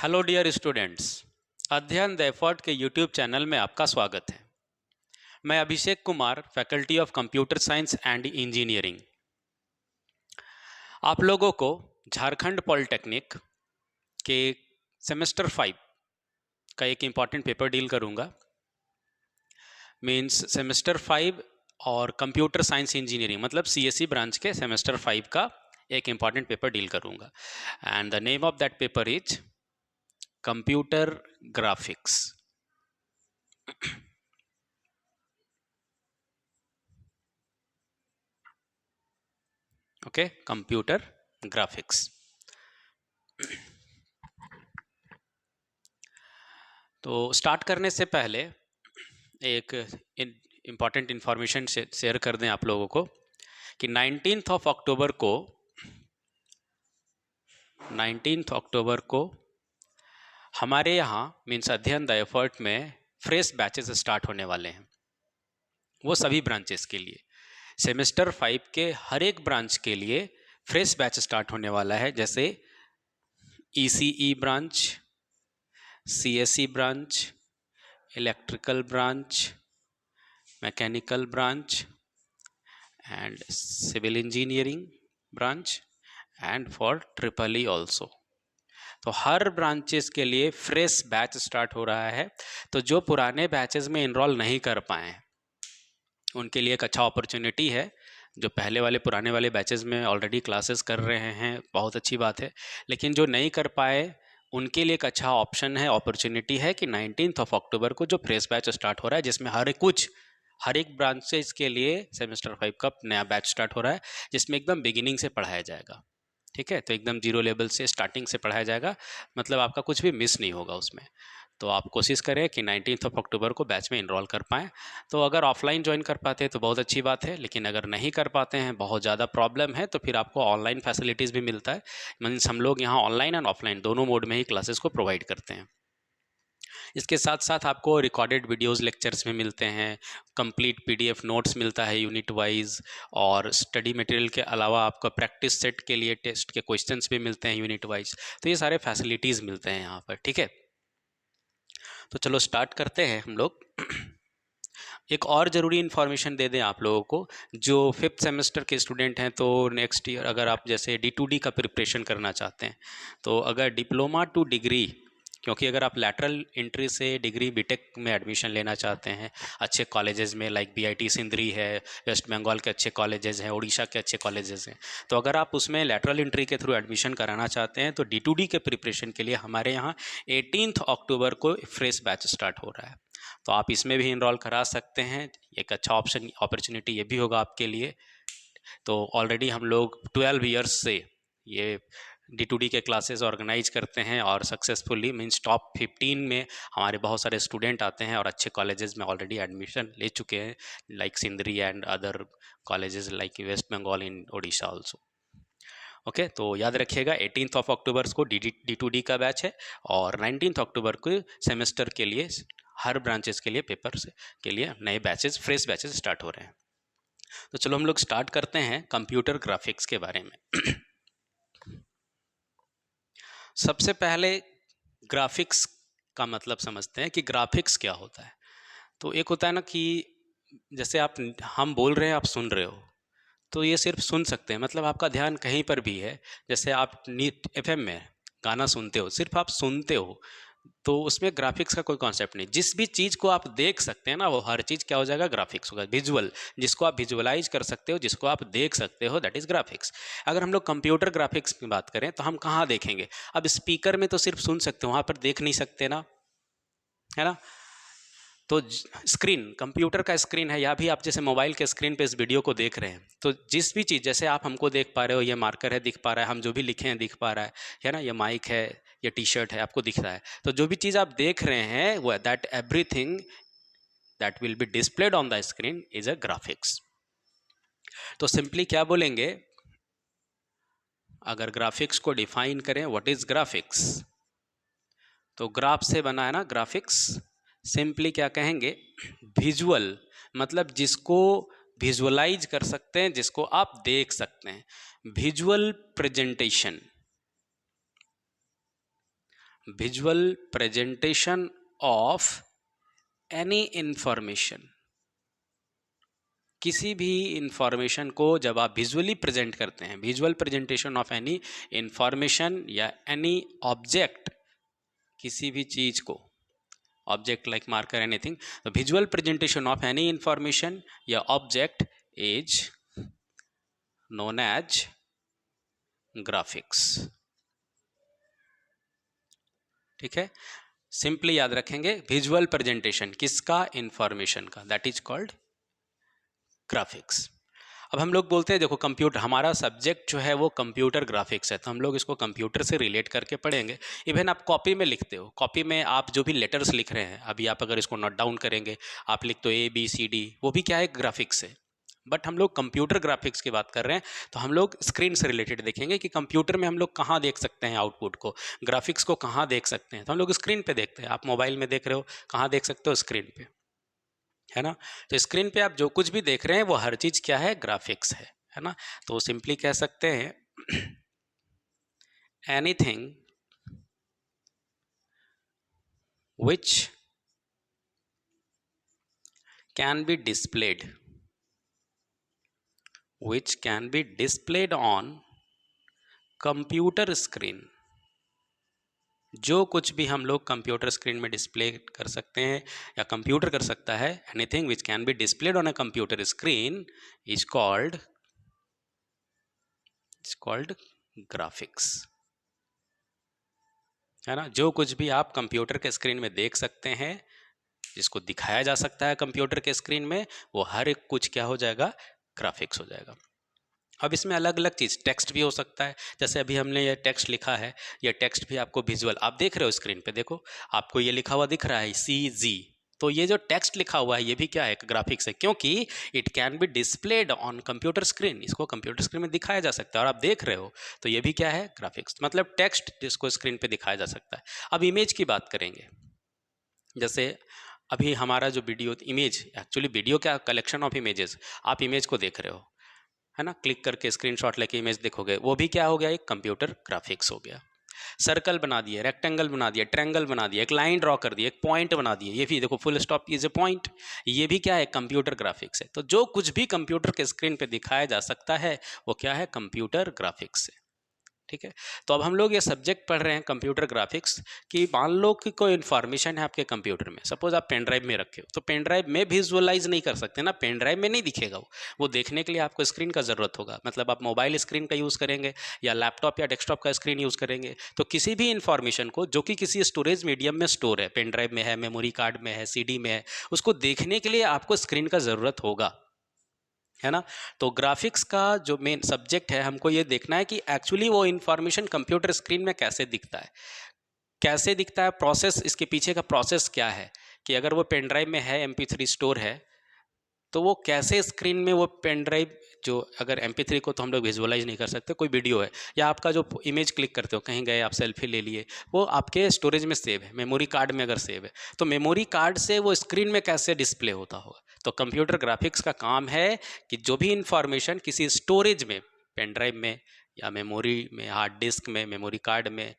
Hello dear students, Adhyayan the effort के YouTube channel में आपका स्वागत है। मैं Abhishek Kumar, faculty of computer science and engineering, आप लोगों को झारखंड पॉलिटेक्निक के सेमेस्टर 5 का एक इम्पॉर्टेंट पेपर डील करूंगा। मीन्स सेमेस्टर 5 और कंप्यूटर साइंस इंजीनियरिंग मतलब सीएसई ब्रांच के सेमेस्टर 5 का एक इम्पॉर्टेंट पेपर डील करूंगा। And the name of that paper is computer graphics. Okay, computer graphics. तो स्टार्ट करने से पहले एक इम्पॉर्टेंट इन्फॉर्मेशन शेयर कर दें आप लोगों को कि 19 अक्टूबर को हमारे यहाँ मीन्स अध्ययन द एफर्ट में फ्रेश बैचेस स्टार्ट होने वाले हैं। वो सभी ब्रांचेस के लिए, सेमेस्टर 5 के हर एक ब्रांच के लिए फ्रेश बैच स्टार्ट होने वाला है। जैसे ECE branch, CSE branch, electrical branch, mechanical branch and civil engineering branch and for triple E also. तो हर ब्रांचेस के लिए फ्रेश बैच स्टार्ट हो रहा है। तो जो पुराने बैचेस में इनरोल नहीं कर पाए उनके लिए एक अच्छा अपॉर्चुनिटी है। जो पहले वाले पुराने वाले बैचेस में ऑलरेडी क्लासेस कर रहे हैं, बहुत अच्छी बात है। लेकिन जो नहीं कर पाए उनके लिए एक अच्छा ऑप्शन है, अपॉर्चुनिटी है कि 19 अक्टूबर को जो फ्रेश बैच स्टार्ट हो रहा है, जिसमें हर एक ब्रांचेस के लिए सेमेस्टर 5 का नया बैच स्टार्ट हो रहा है, जिसमें एकदम बिगिनिंग से पढ़ाया जाएगा। ठीक है, तो एकदम जीरो लेवल से स्टार्टिंग से पढ़ाया जाएगा, मतलब आपका कुछ भी मिस नहीं होगा उसमें। तो आप कोशिश करें कि 19 अक्टूबर को बैच में इनरोल कर पाएँ। तो अगर ऑफलाइन ज्वाइन कर पाते हैं तो बहुत अच्छी बात है, लेकिन अगर नहीं कर पाते हैं, बहुत ज़्यादा प्रॉब्लम है, तो फिर आपको ऑनलाइन फैसिलिटीज़ भी मिलता है। मीन्स हम लोग यहाँ ऑनलाइन एंड ऑफलाइन दोनों मोड में ही क्लासेस को प्रोवाइड करते हैं। इसके साथ साथ आपको रिकॉर्डेड वीडियोस लेक्चर्स में मिलते हैं, कंप्लीट पीडीएफ नोट्स मिलता है यूनिट वाइज, और स्टडी मटेरियल के अलावा आपको प्रैक्टिस सेट के लिए टेस्ट के क्वेश्चंस भी मिलते हैं यूनिट वाइज। तो ये सारे फैसिलिटीज़ मिलते हैं यहाँ पर। ठीक है, तो चलो स्टार्ट करते हैं हम लोग। एक और ज़रूरी इन्फॉर्मेशन दे दें आप लोगों को, जो 5th सेमेस्टर के स्टूडेंट हैं, तो नेक्स्ट ईयर अगर आप जैसे D2D का प्रिपरेशन करना चाहते हैं, तो अगर डिप्लोमा टू डिग्री, क्योंकि अगर आप लैटरल एंट्री से डिग्री बीटेक में एडमिशन लेना चाहते हैं अच्छे कॉलेजेस में, लाइक BIT सिंदरी है, वेस्ट बंगाल के अच्छे कॉलेजेस हैं, उड़ीसा के अच्छे कॉलेजेस हैं, तो अगर आप उसमें लैटरल एंट्री के थ्रू एडमिशन कराना चाहते हैं तो D2D के प्रिपरेशन के लिए हमारे यहाँ 18 अक्टूबर को फ्रेश बैच स्टार्ट हो रहा है। तो आप इसमें भी इनरोल करा सकते हैं, एक अच्छा ऑप्शन अपॉर्चुनिटी ये भी होगा आपके लिए। तो ऑलरेडी हम लोग 12 ईयर्स से ये D2D के क्लासेस ऑर्गेनाइज करते हैं और सक्सेसफुली मीन्स टॉप 15 में हमारे बहुत सारे स्टूडेंट आते हैं और अच्छे कॉलेजेस में ऑलरेडी एडमिशन ले चुके हैं, like Sindri and other colleges like West Bengal in Odisha also. Okay, तो याद रखिएगा 18 अक्टूबर को D2D का बैच है और 19 अक्टूबर को सेमेस्टर के लिए हर ब्रांचेस के लिए पेपर के लिए नए बैचेस, फ्रेश बैचेस स्टार्ट हो रहे हैं। तो चलो हम लोग स्टार्ट करते हैं कंप्यूटर ग्राफिक्स के बारे में। सबसे पहले ग्राफिक्स का मतलब समझते हैं कि ग्राफिक्स क्या होता है। तो एक होता है ना कि जैसे हम बोल रहे हैं, आप सुन रहे हो, तो ये सिर्फ सुन सकते हैं, मतलब आपका ध्यान कहीं पर भी है। जैसे आप नीट FM में गाना सुनते हो, सिर्फ आप सुनते हो, तो उसमें ग्राफिक्स का कोई कॉन्सेप्ट नहीं। जिस भी चीज़ को आप देख सकते हैं ना, वो हर चीज़ क्या हो जाएगा, ग्राफिक्स होगा। विजुअल, जिसको आप विजुअलाइज कर सकते हो, जिसको आप देख सकते हो, दैट इज़ ग्राफिक्स। अगर हम लोग कंप्यूटर ग्राफिक्स की बात करें तो हम कहाँ देखेंगे? अब स्पीकर में तो सिर्फ सुन सकते हो, वहाँ पर देख नहीं सकते ना, है ना। तो स्क्रीन, कंप्यूटर का स्क्रीन है, या भी आप जैसे मोबाइल के स्क्रीन पे इस वीडियो को देख रहे हैं, तो जिस भी चीज़, जैसे आप हमको देख पा रहे हो, ये मार्कर है दिख पा रहा है, हम जो भी लिखे हैं दिख पा रहा है ना, ये माइक है, ये T-शर्ट है, आपको दिख रहा है। तो जो भी चीज़ आप देख रहे हैं, वो that everything that will be displayed on the screen is a graphics. तो सिंपली क्या बोलेंगे, अगर ग्राफिक्स को डिफाइन करें, व्हाट इज ग्राफिक्स, तो ग्राफ से बना है ना ग्राफिक्स। सिंपली क्या कहेंगे, विजुअल, मतलब जिसको विजुअलाइज कर सकते हैं, जिसको आप देख सकते हैं, visual presentation. Visual presentation of any information, किसी भी इंफॉर्मेशन को जब आप विजुअली प्रेजेंट करते हैं, visual presentation of any information या एनी ऑब्जेक्ट, किसी भी चीज को, object like marker anything, visual presentation of any information या object is known as graphics. ठीक है, सिंपली याद रखेंगे, विजुअल प्रेजेंटेशन किसका, इंफॉर्मेशन का, दैट इज कॉल्ड ग्राफिक्स। अब हम लोग बोलते हैं देखो कंप्यूटर, हमारा सब्जेक्ट जो है वो कंप्यूटर ग्राफिक्स है, तो हम लोग इसको कंप्यूटर से रिलेट करके पढ़ेंगे। इवन आप कॉपी में लिखते हो, कॉपी में आप जो भी लेटर्स लिख रहे हैं, अभी आप अगर इसको नोट डाउन करेंगे, आप लिखते हो ABCD, वो भी क्या है, ग्राफिक्स है। बट हम लोग कंप्यूटर ग्राफिक्स की बात कर रहे हैं, तो हम लोग स्क्रीन से रिलेटेड देखेंगे कि कंप्यूटर में हम लोग कहाँ देख सकते हैं आउटपुट को, ग्राफिक्स को कहाँ देख सकते हैं, तो हम लोग स्क्रीन पे देखते हैं। आप मोबाइल में देख रहे हो, कहाँ देख सकते हो, स्क्रीन पे, है ना। तो स्क्रीन पे आप जो कुछ भी देख रहे हैं वो हर चीज क्या है, ग्राफिक्स है ना। तो सिंपली कह सकते हैं anything which can be displayed, which can be displayed on computer screen, जो कुछ भी हम लोग कंप्यूटर स्क्रीन में डिस्प्ले कर सकते हैं या कंप्यूटर कर सकता है, anything which can be displayed on a computer screen is called graphics, है ना। जो कुछ भी आप कंप्यूटर के स्क्रीन में देख सकते हैं, जिसको दिखाया जा सकता है कंप्यूटर के स्क्रीन में, वो हर एक कुछ क्या हो जाएगा, ग्राफिक्स हो जाएगा। अब इसमें अलग अलग चीज़, टेक्स्ट भी हो सकता है, जैसे अभी हमने ये टेक्स्ट लिखा है, ये टेक्स्ट भी आपको विजुअल, आप देख रहे हो स्क्रीन पे, देखो आपको ये लिखा हुआ दिख रहा है CG, तो ये जो टेक्स्ट लिखा हुआ है ये भी क्या है, ग्राफिक्स है, क्योंकि it can be displayed on computer screen, इसको कंप्यूटर स्क्रीन में दिखाया जा सकता है और आप देख रहे हो, तो ये भी क्या है, ग्राफिक्स, मतलब टेक्स्ट जिसको स्क्रीन पे दिखाया जा सकता है। अब इमेज की बात करेंगे, जैसे अभी हमारा जो वीडियो, इमेज एक्चुअली वीडियो क्या, कलेक्शन ऑफ इमेजेस, आप इमेज को देख रहे हो, है ना, क्लिक करके स्क्रीनशॉट लेके इमेज देखोगे, वो भी क्या हो गया, एक कंप्यूटर ग्राफिक्स हो गया। सर्कल बना दिए, रेक्टेंगल बना दिया, ट्रायंगल बना दिया, एक लाइन ड्रॉ कर दिया, एक पॉइंट बना दिए, ये भी देखो full stop is a point, ये भी क्या है, कंप्यूटर ग्राफिक्स है। तो जो कुछ भी कंप्यूटर के स्क्रीन पे दिखाया जा सकता है वो क्या है, कंप्यूटर ग्राफिक्स है। ठीक है, तो अब हम लोग ये सब्जेक्ट पढ़ रहे हैं कंप्यूटर ग्राफिक्स, कि मान लो कि कोई इन्फॉर्मेशन है आपके कंप्यूटर में, सपोज आप पेन ड्राइव में रखे हो, तो पेन ड्राइव में विजुअलाइज नहीं कर सकते ना, पेन ड्राइव में नहीं दिखेगा वो देखने के लिए आपको स्क्रीन का ज़रूरत होगा, मतलब आप मोबाइल स्क्रीन का यूज़ करेंगे या लैपटॉप या डेस्कटॉप का स्क्रीन यूज़ करेंगे। तो किसी भी इन्फॉर्मेशन को जो कि किसी स्टोरेज मीडियम में स्टोर है, पेन ड्राइव में है, मेमोरी कार्ड में है, CD में है, उसको देखने के लिए आपको स्क्रीन का ज़रूरत होगा, है ना। तो ग्राफिक्स का जो मेन सब्जेक्ट है, हमको ये देखना है कि एक्चुअली वो इन्फॉर्मेशन कंप्यूटर स्क्रीन में कैसे दिखता है, कैसे दिखता है, प्रोसेस, इसके पीछे का प्रोसेस क्या है, कि अगर वो पेन ड्राइव में है, MP3 स्टोर है, तो वो कैसे स्क्रीन में वो पेन ड्राइव, जो अगर MP3 को तो हम लोग विजुअलाइज नहीं कर सकते, कोई वीडियो है या आपका जो इमेज क्लिक करते हो, कहीं गए आप सेल्फी ले लिए, वो आपके स्टोरेज में सेव है, मेमोरी कार्ड में अगर सेव है, तो मेमोरी कार्ड से वो स्क्रीन में कैसे डिस्प्ले होता होगा। तो कंप्यूटर ग्राफिक्स का काम है कि जो भी इंफॉर्मेशन किसी स्टोरेज में, पेन ड्राइव में या मेमोरी में, हार्ड डिस्क में, मेमोरी कार्ड में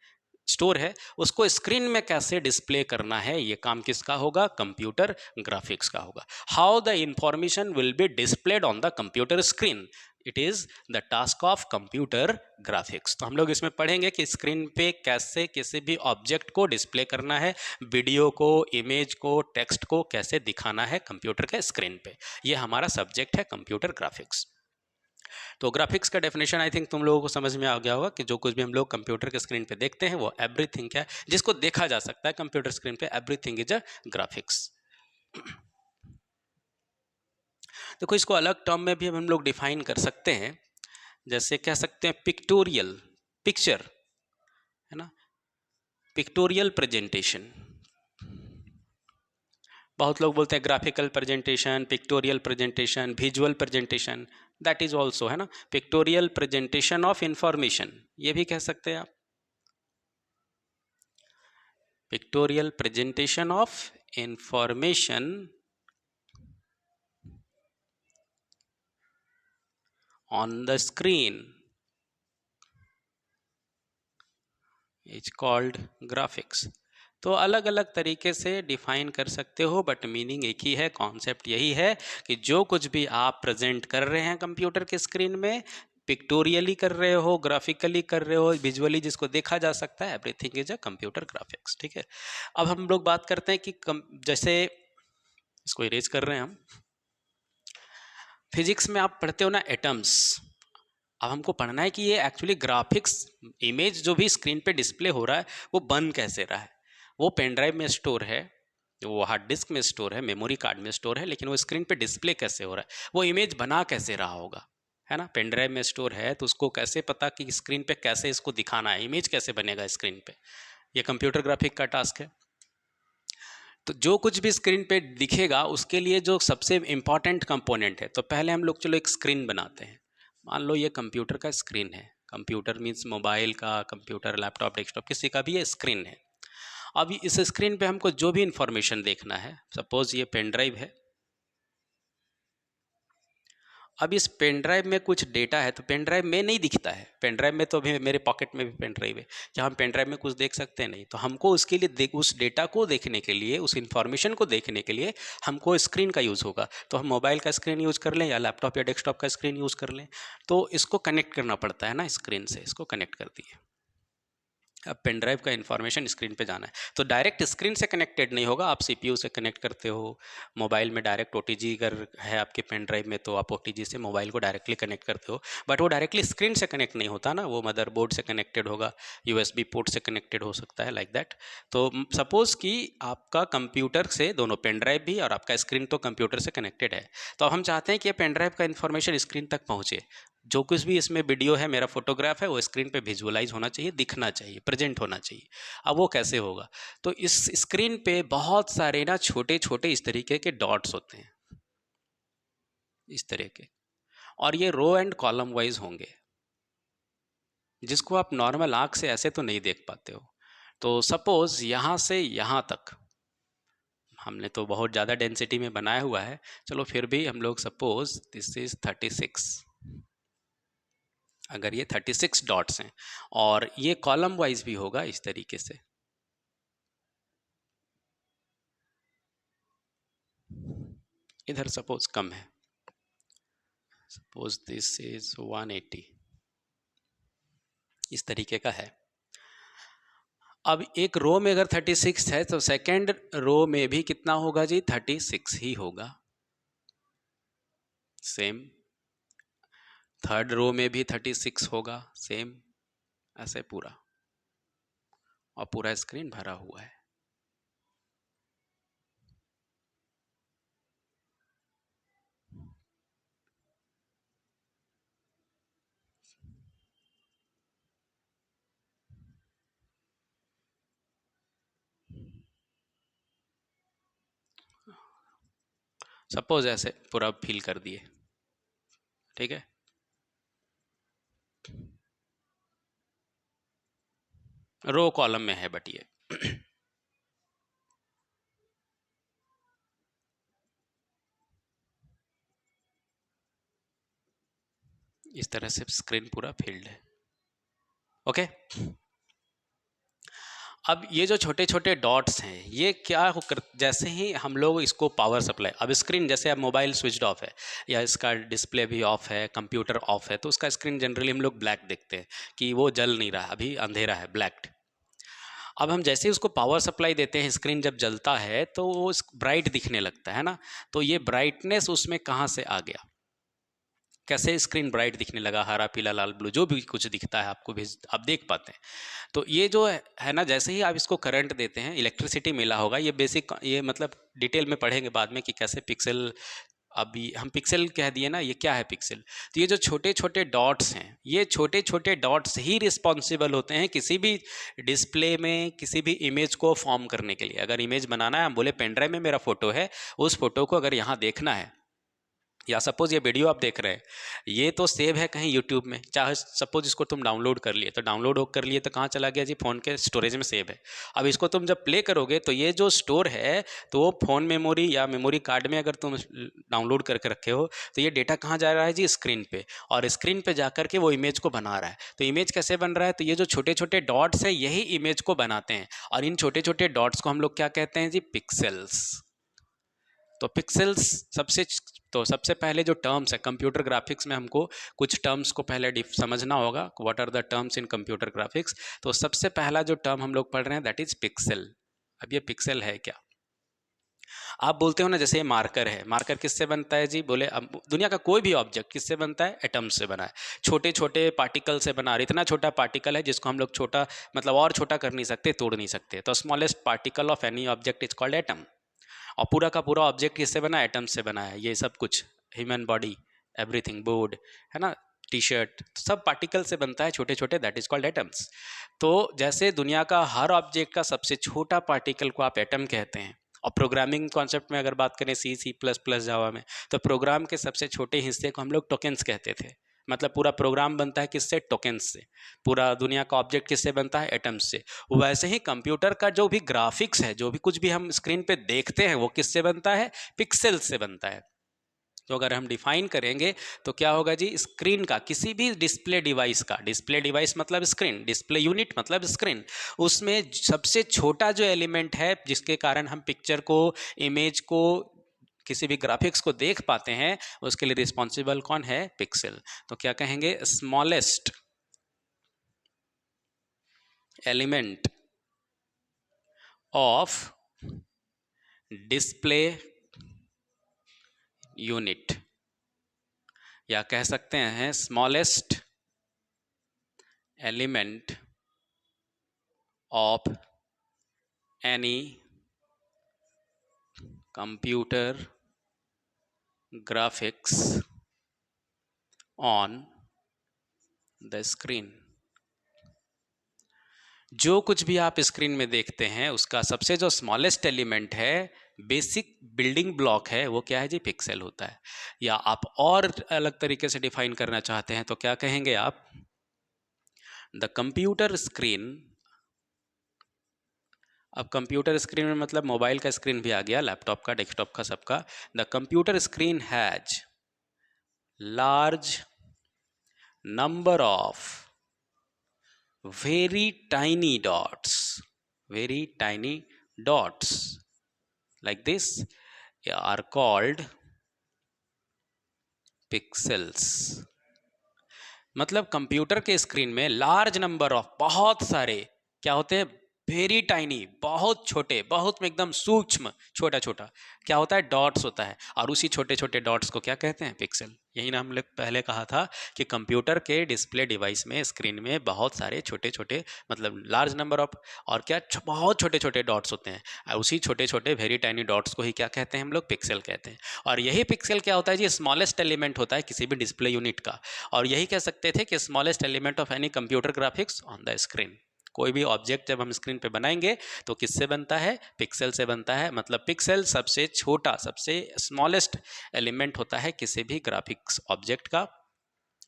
स्टोर है, उसको स्क्रीन में कैसे डिस्प्ले करना है, ये काम किसका होगा, कंप्यूटर ग्राफिक्स का होगा। How the information will be displayed on the computer screen, it is the task of computer graphics. तो हम लोग इसमें पढ़ेंगे कि स्क्रीन पे कैसे किसी भी ऑब्जेक्ट को डिस्प्ले करना है, वीडियो को, इमेज को, टेक्स्ट को कैसे दिखाना है कंप्यूटर के स्क्रीन पे, ये हमारा सब्जेक्ट है कंप्यूटर ग्राफिक्स। तो ग्राफिक्स का डेफिनेशन आई थिंक तुम लोगों को समझ में आ गया होगा, कि जो कुछ भी हम लोग कंप्यूटर के स्क्रीन पे देखते हैं वो एवरीथिंग क्या है, जिसको देखा जा सकता है कंप्यूटर स्क्रीन पे, एवरीथिंग इज अ ग्राफिक्स। देखो इसको अलग टर्म में भी हम लोग डिफाइन कर सकते हैं, जैसे कह सकते हैं पिक्टोरियल, पिक्चर, है ना, पिक्टोरियल प्रेजेंटेशन, बहुत लोग बोलते हैं graphical presentation, pictorial presentation, visual presentation, that is also, है ना, पिक्टोरियल प्रेजेंटेशन ऑफ इंफॉर्मेशन, ये भी कह सकते हैं आप, pictorial presentation of information on the screen, is called graphics. तो अलग अलग तरीके से डिफाइन कर सकते हो, बट मीनिंग एक ही है, कॉन्सेप्ट यही है कि जो कुछ भी आप प्रेजेंट कर रहे हैं कंप्यूटर के स्क्रीन में, पिक्टोरियली कर रहे हो, ग्राफिकली कर रहे हो, विजुअली जिसको देखा जा सकता है, everything is a computer graphics. ठीक है, अब हम लोग बात करते हैं कि जैसे इसको इरेज कर रहे हैं हम, फिजिक्स में आप पढ़ते हो ना एटम्स। अब हमको पढ़ना है कि ये एक्चुअली ग्राफिक्स इमेज जो भी स्क्रीन पे डिस्प्ले हो रहा है वो बन कैसे रहा है। वो पेन ड्राइव में स्टोर है, वो हार्ड डिस्क में स्टोर है, मेमोरी कार्ड में स्टोर है, लेकिन वो स्क्रीन पे डिस्प्ले कैसे हो रहा है, वो इमेज बना कैसे रहा होगा, है ना। पेन ड्राइव में स्टोर है तो उसको कैसे पता कि स्क्रीन पे कैसे इसको दिखाना है, इमेज कैसे बनेगा स्क्रीन पे, ये कंप्यूटर ग्राफिक का टास्क है। तो जो कुछ भी स्क्रीन पे दिखेगा उसके लिए जो सबसे इम्पॉर्टेंट कंपोनेंट है, तो पहले हम लोग चलो एक स्क्रीन बनाते हैं। मान लो ये कंप्यूटर का स्क्रीन है, कंप्यूटर मीन्स मोबाइल का, कंप्यूटर, लैपटॉप, डेस्कटॉप, किसी का भी ये स्क्रीन है। अब इस स्क्रीन पे हमको जो भी इंफॉर्मेशन देखना है, सपोज ये पेन ड्राइव है। अब इस पेन ड्राइव में कुछ डेटा है तो पेन ड्राइव में नहीं दिखता है, पेन ड्राइव में तो अभी मेरे पॉकेट में भी पेन ड्राइव है, क्या हम पेन ड्राइव में कुछ देख सकते हैं? नहीं। तो हमको उसके लिए उस डेटा को देखने के लिए, उस इंफॉर्मेशन को देखने के लिए हमको स्क्रीन का यूज़ होगा। तो हम मोबाइल का स्क्रीन यूज़ कर लें या लैपटॉप या डेस्कटॉप का स्क्रीन यूज़ कर लें, तो इसको कनेक्ट करना पड़ता है ना स्क्रीन से, इसको कनेक्ट कर दिए। अब पेन ड्राइव का इन्फॉर्मेशन स्क्रीन पे जाना है तो डायरेक्ट स्क्रीन से कनेक्टेड नहीं होगा, आप सीपीयू से कनेक्ट करते हो। मोबाइल में डायरेक्ट ओटीजी अगर है आपके पेन ड्राइव में तो आप ओटीजी से मोबाइल को डायरेक्टली कनेक्ट करते हो, बट वो डायरेक्टली स्क्रीन से कनेक्ट नहीं होता ना, वो मदरबोर्ड से कनेक्टेड होगा, यूएसबी पोर्ट से कनेक्टेड हो सकता है, लाइक दैट। तो सपोज़ कि आपका कंप्यूटर से, दोनों पेन ड्राइव भी और आपका स्क्रीन तो कंप्यूटर से कनेक्टेड है, तो अब हम चाहते हैं कि ये पेन ड्राइव का इन्फॉर्मेशन स्क्रीन तक पहुँचे। जो कुछ भी इसमें वीडियो है, मेरा फोटोग्राफ है, वो स्क्रीन पे विजुअलाइज होना चाहिए, दिखना चाहिए, प्रेजेंट होना चाहिए। अब वो कैसे होगा? तो इस स्क्रीन पे बहुत सारे ना छोटे छोटे इस तरीके के डॉट्स होते हैं, इस तरह के, और ये रो एंड कॉलम वाइज होंगे, जिसको आप नॉर्मल आंख से ऐसे तो नहीं देख पाते हो। तो सपोज यहाँ से यहाँ तक हमने तो बहुत ज़्यादा डेंसिटी में बनाया हुआ है, चलो फिर भी हम लोग सपोज दिस इज 36, अगर ये 36 डॉट्स हैं और ये कॉलम वाइज भी होगा इस तरीके से, इधर सपोज कम है, सपोज दिस इज 180, इस तरीके का है। अब एक रो में अगर 36 है तो सेकेंड रो में भी कितना होगा जी? 36 ही होगा। सेम थर्ड रो में भी 36 होगा, सेम ऐसे पूरा, और पूरा स्क्रीन भरा हुआ है। सपोज ऐसे पूरा फिल कर दिए, ठीक है। रो कॉलम में है बट ये इस तरह से स्क्रीन पूरा फिल्ड है, ओके। अब ये जो छोटे छोटे डॉट्स हैं ये क्या जैसे ही हम लोग इसको पावर सप्लाई, अब स्क्रीन जैसे अब मोबाइल स्विच ऑफ है या इसका डिस्प्ले भी ऑफ है, कंप्यूटर ऑफ है, तो उसका स्क्रीन जनरली हम लोग ब्लैक देखते हैं कि वो जल नहीं रहा, अभी अंधेरा है, ब्लैक। अब हम जैसे ही उसको पावर सप्लाई देते हैं, स्क्रीन जब जलता है तो वो ब्राइट दिखने लगता है ना। तो ये ब्राइटनेस उसमें कहाँ से आ गया, कैसे स्क्रीन ब्राइट दिखने लगा, हरा पीला लाल ब्लू जो भी कुछ दिखता है आपको भी आप देख पाते हैं। तो ये जो है ना, जैसे ही आप इसको करंट देते हैं, इलेक्ट्रिसिटी मिला होगा, ये बेसिक, ये मतलब डिटेल में पढ़ेंगे बाद में कि कैसे पिक्सल, अभी हम पिक्सल कह दिए ना, ये क्या है पिक्सल? तो ये जो छोटे छोटे डॉट्स हैं, ये छोटे छोटे डॉट्स ही रिस्पॉन्सिबल होते हैं किसी भी डिस्प्ले में, किसी भी इमेज को फॉर्म करने के लिए। अगर इमेज बनाना है, हम बोले पेन ड्राइव में मेरा फोटो है, उस फोटो को अगर यहाँ देखना है या सपोज ये वीडियो आप देख रहे हैं, ये तो सेव है कहीं यूट्यूब में, चाहे सपोज इसको तुम डाउनलोड कर लिए, तो डाउनलोड कर लिए तो कहाँ चला गया जी, फ़ोन के स्टोरेज में सेव है। अब इसको तुम जब प्ले करोगे तो ये जो स्टोर है तो वो फ़ोन मेमोरी या मेमोरी कार्ड में अगर तुम डाउनलोड करके रखे हो तो ये डेटा कहाँ जा रहा है जी, स्क्रीन पे, और स्क्रीन पे जा करके वो इमेज को बना रहा है। तो इमेज कैसे बन रहा है, तो ये जो छोटे छोटे डॉट्स है यही इमेज को बनाते हैं, और इन छोटे छोटे डॉट्स को हम लोग क्या कहते हैं जी, पिक्सेल्स। तो पिक्सेल्स सबसे पहले जो टर्म्स है कंप्यूटर ग्राफिक्स में, हमको कुछ टर्म्स को पहले समझना होगा, what are the terms in computer graphics. तो सबसे पहला जो टर्म हम लोग पढ़ रहे हैं दैट इज पिक्सल। अब ये पिक्सल है क्या, आप बोलते हो ना जैसे ये मार्कर है, मार्कर किससे बनता है जी, बोले अब दुनिया का कोई भी ऑब्जेक्ट किससे बनता है, एटम्स से बना है, छोटे छोटे पार्टिकल से बना है। इतना छोटा पार्टिकल है जिसको हम लोग छोटा मतलब और छोटा कर नहीं सकते, तोड़ नहीं सकते, तो smallest particle of any object is called atom. और पूरा का पूरा ऑब्जेक्ट किससे बना है, एटम से बना है। ये सब कुछ ह्यूमन बॉडी, एवरीथिंग, बोर्ड है ना, टी शर्ट, सब पार्टिकल से बनता है छोटे छोटे, दैट इज कॉल्ड एटम्स। तो जैसे दुनिया का हर ऑब्जेक्ट का सबसे छोटा पार्टिकल को आप एटम कहते हैं, और प्रोग्रामिंग कॉन्सेप्ट में अगर बात करें सी प्लस प्लस जावा में, तो प्रोग्राम के सबसे छोटे हिस्से को हम लोग टोकेन्स कहते थे। मतलब पूरा प्रोग्राम बनता है किससे, टोकेन्स से। पूरा दुनिया का ऑब्जेक्ट किससे बनता है, एटम्स से। वैसे ही कंप्यूटर का जो भी ग्राफिक्स है, जो भी कुछ भी हम स्क्रीन पे देखते हैं, वो किससे बनता है, पिक्सल से बनता है। तो अगर हम डिफाइन करेंगे तो क्या होगा जी, स्क्रीन का, किसी भी डिस्प्ले डिवाइस का, डिस्प्ले डिवाइस मतलब स्क्रीन, डिस्प्ले यूनिट मतलब स्क्रीन, उसमें सबसे छोटा जो एलिमेंट है जिसके कारण हम पिक्चर को, इमेज को, किसी भी ग्राफिक्स को देख पाते हैं, उसके लिए रिस्पॉन्सिबल कौन है, पिक्सल। तो क्या कहेंगे, smallest element of display unit, या कह सकते हैं smallest element of any computer graphics on the screen. जो कुछ भी आप स्क्रीन में देखते हैं उसका सबसे जो स्मॉलेस्ट एलिमेंट है, बेसिक बिल्डिंग ब्लॉक है, वो क्या है जी, पिक्सल होता है। या आप और अलग तरीके से डिफाइन करना चाहते हैं तो क्या कहेंगे आप, द कंप्यूटर स्क्रीन। अब कंप्यूटर स्क्रीन में मतलब मोबाइल का स्क्रीन भी आ गया, लैपटॉप का, डेस्कटॉप का, सबका। The computer screen has large number of very tiny dots, very tiny dots like this are called pixels। मतलब कंप्यूटर के स्क्रीन में लार्ज नंबर ऑफ, बहुत सारे क्या होते हैं, वेरी टाइनी, बहुत छोटे, बहुत में एकदम सूक्ष्म, छोटा छोटा क्या होता है, डॉट्स होता है। और उसी छोटे छोटे डॉट्स को क्या कहते हैं, पिक्सल। यही ना हम लोग पहले कहा था कि कंप्यूटर के डिस्प्ले डिवाइस में, स्क्रीन में बहुत सारे छोटे छोटे, मतलब लार्ज नंबर ऑफ, और क्या बहुत छोटे छोटे डॉट्स होते हैं, और उसी छोटे छोटे वेरी टाइनी डॉट्स को ही क्या कहते हैं हम लोग, पिक्सल कहते हैं। और यही पिक्सल क्या होता है जी, स्मॉलेस्ट एलिमेंट होता है किसी भी डिस्प्ले यूनिट का। और यही कह सकते थे कि smallest element of any computer graphics on the screen. कोई भी ऑब्जेक्ट जब हम स्क्रीन पे बनाएंगे तो किससे बनता है, पिक्सल से बनता है। मतलब पिक्सल सबसे छोटा, सबसे स्मॉलेस्ट एलिमेंट होता है किसी भी ग्राफिक्स ऑब्जेक्ट का,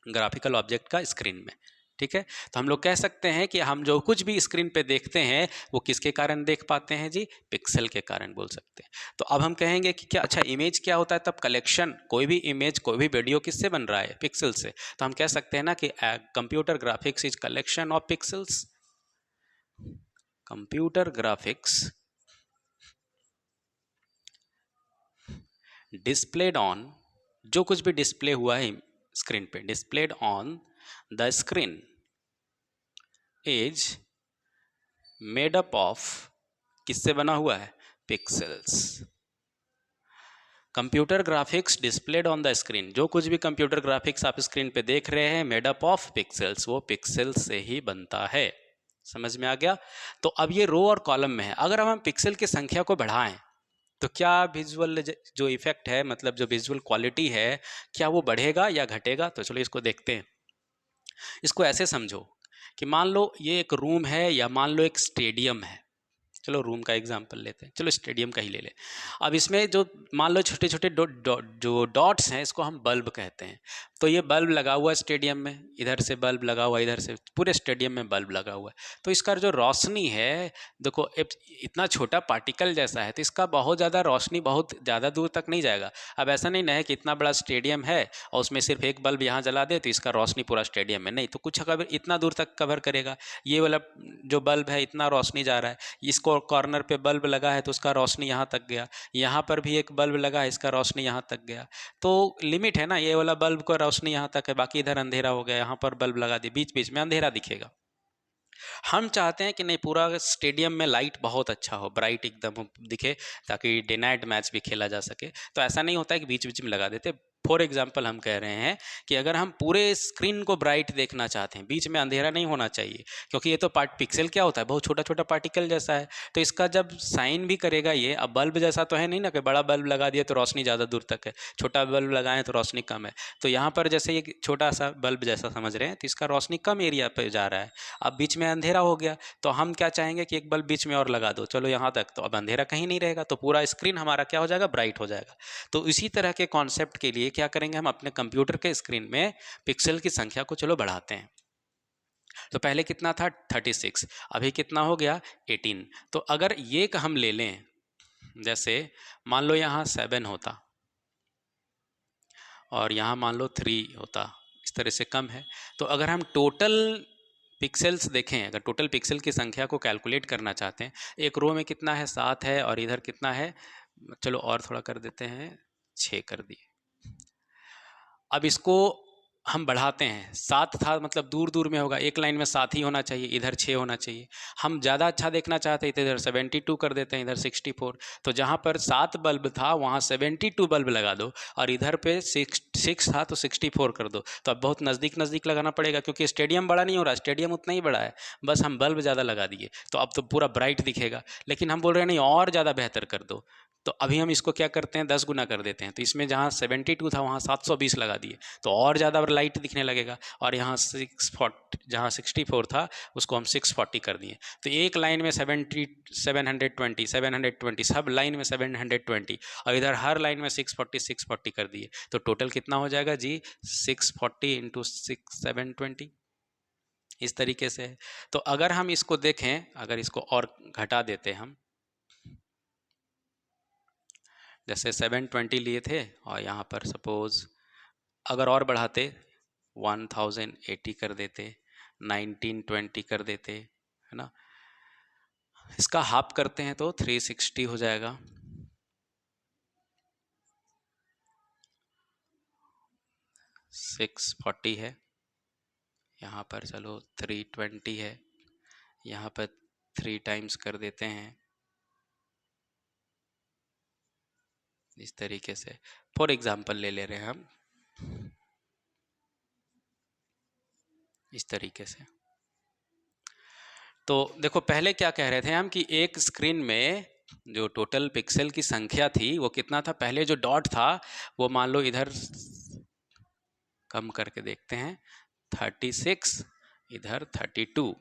ग्राफिकल ऑब्जेक्ट का स्क्रीन में। ठीक है, तो हम लोग कह सकते हैं कि हम जो कुछ भी स्क्रीन पे देखते हैं वो किसके कारण देख पाते हैं जी, पिक्सल के कारण बोल सकते हैं। तो अब हम कहेंगे कि क्या, अच्छा इमेज क्या होता है, तब कलेक्शन, कोई भी इमेज, कोई भी वीडियो किससे बन रहा है, पिक्सल से। तो हम कह सकते हैं ना कि computer graphics is collection of pixels. Computer graphics displayed on, जो कुछ भी डिस्प्ले हुआ है स्क्रीन पे, displayed on the screen is made up of, किससे बना हुआ है, pixels. Computer graphics displayed on the screen, जो कुछ भी कंप्यूटर ग्राफिक्स आप स्क्रीन पे देख रहे हैं, मेड अप ऑफ पिक्सल्स, वो पिक्सल्स से ही बनता है। समझ में आ गया। तो अब ये रो और कॉलम में है, अगर हम पिक्सल की संख्या को बढ़ाएं तो क्या विजुअल जो इफेक्ट है, मतलब जो विजुअल क्वालिटी है, क्या वो बढ़ेगा या घटेगा। तो चलो इसको देखते हैं। इसको ऐसे समझो कि मान लो ये एक रूम है, या मान लो एक स्टेडियम है। चलो रूम का एग्जांपल लेते हैं, चलो स्टेडियम का ही ले लें। अब इसमें जो मान लो छोटे छोटे जो डॉट्स हैं, इसको हम बल्ब कहते हैं। तो ये बल्ब लगा हुआ है स्टेडियम में, इधर से बल्ब लगा हुआ है, इधर से पूरे स्टेडियम में बल्ब लगा हुआ है। तो इसका जो रोशनी है, देखो इतना छोटा पार्टिकल जैसा है, तो इसका बहुत ज़्यादा रोशनी बहुत ज़्यादा दूर तक नहीं जाएगा। अब ऐसा नहीं ना है कि इतना बड़ा स्टेडियम है और उसमें सिर्फ एक बल्ब यहाँ जला दे तो इसका रोशनी पूरा स्टेडियम में, नहीं, तो कुछ कवर इतना दूर तक कवर करेगा। ये वाला जो बल्ब है इतना रोशनी जा रहा है, इसको कॉर्नर पे बल्ब लगा है तो उसका रोशनी यहाँ तक गया, यहाँ पर भी एक बल्ब लगा है, इसका रोशनी यहाँ तक गया। तो लिमिट है ना, ये वाला बल्ब का रोशनी यहाँ तक है, बाकी इधर अंधेरा हो गया, यहाँ पर बल्ब लगा दिए, बीच बीच में अंधेरा दिखेगा। हम चाहते हैं कि नहीं, पूरा स्टेडियम में लाइट बहुत अच्छा हो, ब्राइट एकदम दिखे, ताकि डे नाइट मैच भी खेला जा सके। तो ऐसा नहीं होता है कि बीच बीच में लगा देते। फॉर एग्जाम्पल हम कह रहे हैं कि अगर हम पूरे स्क्रीन को ब्राइट देखना चाहते हैं, बीच में अंधेरा नहीं होना चाहिए, क्योंकि ये तो पिक्सल क्या होता है, बहुत छोटा छोटा पार्टिकल जैसा है। तो इसका जब साइन भी करेगा ये, अब बल्ब जैसा तो है नहीं ना कि बड़ा बल्ब लगा दिया तो रोशनी ज़्यादा दूर तक है, छोटा बल्ब लगाएं तो रोशनी कम है। तो यहाँ पर जैसे ये छोटा सा बल्ब जैसा समझ रहे हैं, तो इसका रोशनी कम एरिया पर जा रहा है। अब बीच में अंधेरा हो गया, तो हम क्या चाहेंगे कि एक बल्ब बीच में और लगा दो, चलो यहाँ तक, तो अब अंधेरा कहीं नहीं रहेगा, तो पूरा स्क्रीन हमारा क्या हो जाएगा, ब्राइट हो जाएगा। तो इसी तरह के कॉन्सेप्ट के लिए क्या करेंगे, हम अपने कंप्यूटर के स्क्रीन में पिक्सल की संख्या को चलो बढ़ाते हैं। तो पहले कितना था 36, अभी कितना हो गया 18। तो अगर ये हम ले लें, जैसे मान लो यहाँ 7 होता और यहाँ मान लो 3 होता, इस तरह से कम है। तो अगर हम टोटल पिक्सेल्स देखें, अगर टोटल पिक्सल की संख्या को कैलकुलेट करना चाहते हैं, एक रो में कितना है 7 है और इधर कितना है, चलो और थोड़ा कर देते हैं, 6 कर दिए। अब इसको हम बढ़ाते हैं, 7 था मतलब दूर दूर में होगा, एक लाइन में 7 ही होना चाहिए, इधर 6 होना चाहिए। हम ज़्यादा अच्छा देखना चाहते हैं तो इधर 72 कर देते हैं, इधर 64। तो जहाँ पर 7 बल्ब था वहाँ 72 बल्ब लगा दो, और इधर पे 6 था तो 64 कर दो। तो अब बहुत नज़दीक नज़दीक लगाना पड़ेगा, क्योंकि स्टेडियम बड़ा नहीं हो रहा, स्टेडियम उतना ही बड़ा है, बस हम बल्ब ज़्यादा लगा दिए, तो अब तो पूरा ब्राइट दिखेगा। लेकिन हम बोल रहे हैं नहीं, और ज़्यादा बेहतर कर दो। तो अभी हम इसको क्या करते हैं, 10 गुना कर देते हैं। तो इसमें जहाँ 72 था वहाँ 720 लगा दिए, तो और ज़्यादा लाइट दिखने लगेगा। और यहाँ 640, जहाँ 64 था उसको हम 640 कर दिए। तो एक लाइन में 720 सब लाइन में 720, और इधर हर लाइन में 640 कर दिए। तो टोटल कितना हो जाएगा जी, 640 इंटू 720, इस तरीके से है। तो अगर हम इसको देखें, अगर इसको और घटा देते हम, जैसे 720 लिए थे और यहाँ पर सपोज अगर और बढ़ाते 1080 कर देते, 1920 कर देते, है ना, इसका हाफ करते हैं तो 360 हो जाएगा। सिक्स 40 है, यहाँ पर चलो 320 है, यहाँ पर 3 टाइम्स कर देते हैं, इस तरीके से। फॉर एग्जाम्पल ले ले रहे हैं हम, इस तरीके से। तो देखो पहले क्या कह रहे थे हम कि एक स्क्रीन में जो टोटल पिक्सल की संख्या थी वो कितना था, पहले जो डॉट था वो मान लो इधर कम करके देखते हैं 36, इधर 32।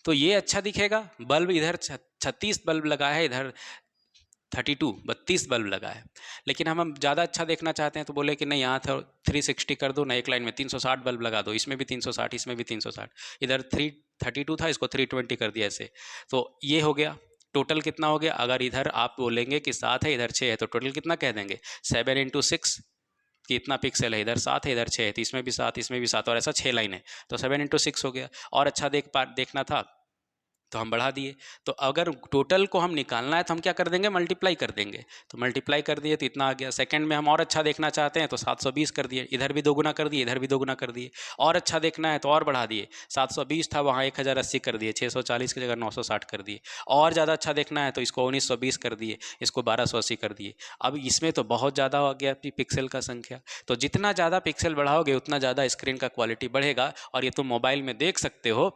तो ये अच्छा दिखेगा, बल्ब इधर 36 बल्ब लगा है, इधर 32 बल्ब लगा है। लेकिन हम ज़्यादा अच्छा देखना चाहते हैं तो बोले कि नहीं, यहाँ था 360 कर दो ना, एक लाइन में 360 बल्ब लगा दो, इसमें भी 360, इसमें भी 360, इधर 332 था, इसको 320 कर दिया ऐसे। तो ये हो गया, टोटल कितना हो गया। अगर इधर आप बोलेंगे कि 7 है इधर 6 है, तो टोटल कितना कह देंगे, 7 इंटू 6 कि इतना पिक्सल है, इधर 7 है इधर 6 है, तो इसमें भी 7 इसमें भी 7, और ऐसा 6 लाइन है, तो 7 इंटू 6 हो गया। और अच्छा देखना था तो हम बढ़ा दिए। तो अगर टोटल को हम निकालना है तो हम क्या कर देंगे, मल्टीप्लाई कर देंगे। तो मल्टीप्लाई कर दिए तो इतना आ गया। सेकंड में हम और अच्छा देखना चाहते हैं तो 720 कर दिए, इधर भी 2 गुना कर दिए, इधर भी 2 गुना कर दिए। और अच्छा देखना है तो और बढ़ा दिए, 720 था वहाँ 1080 कर दिए, 640 की जगह 960 कर दिए। और ज़्यादा अच्छा देखना है तो इसको 1920 कर दिए, इसको 1280 कर दिए। अब इसमें तो बहुत ज़्यादा हो गया पिक्सल का संख्या। तो जितना ज़्यादा पिक्सल बढ़ाओगे उतना ज़्यादा स्क्रीन का क्वालिटी बढ़ेगा। और ये तुम मोबाइल में देख सकते हो,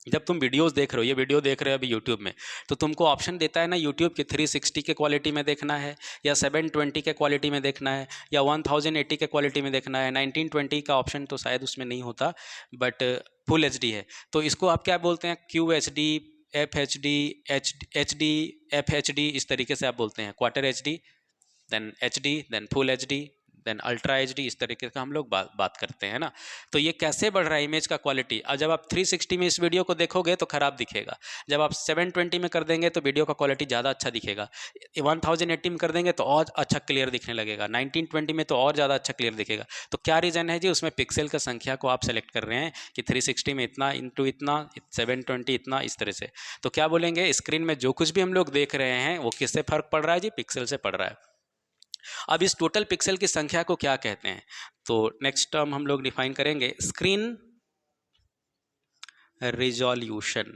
जब तुम वीडियोस देख रहे हो, ये वीडियो देख रहे हो अभी यूट्यूब में, तो तुमको ऑप्शन देता है ना यूट्यूब के 360 के क्वालिटी में देखना है, या 720 के क्वालिटी में देखना है, या 1080 के क्वालिटी में देखना है। 1920 का ऑप्शन तो शायद उसमें नहीं होता, बट फुल एच डी है। तो इसको आप क्या बोलते हैं, QHD, FHD, HD, FHD, इस तरीके से आप बोलते हैं, quarter HD, then HD, then full HD, then ultra HD, इस तरीके का हम लोग बात करते हैं ना। तो ये कैसे बढ़ रहा है इमेज का क्वालिटी। अब जब आप 360 में इस वीडियो को देखोगे तो खराब दिखेगा, जब आप 720 में कर देंगे तो वीडियो का क्वालिटी ज़्यादा अच्छा दिखेगा, 1080 में कर देंगे तो और अच्छा क्लियर दिखने लगेगा, 1920 में तो और ज़्यादा अच्छा क्लियर दिखेगा। तो क्या रीज़न है जी, उसमें पिक्सल का संख्या को आप सेलेक्ट कर रहे हैं कि 360 में इतना इंटू इतना, 720 इतना, इस तरह से। तो क्या बोलेंगे, स्क्रीन में जो कुछ भी हम लोग देख रहे हैं वो किससे फ़र्क पड़ रहा है जी, पिक्सल से पड़ रहा है। अब इस टोटल पिक्सल की संख्या को क्या कहते हैं, तो नेक्स्ट टर्म हम लोग डिफाइन करेंगे, स्क्रीन रिजोल्यूशन।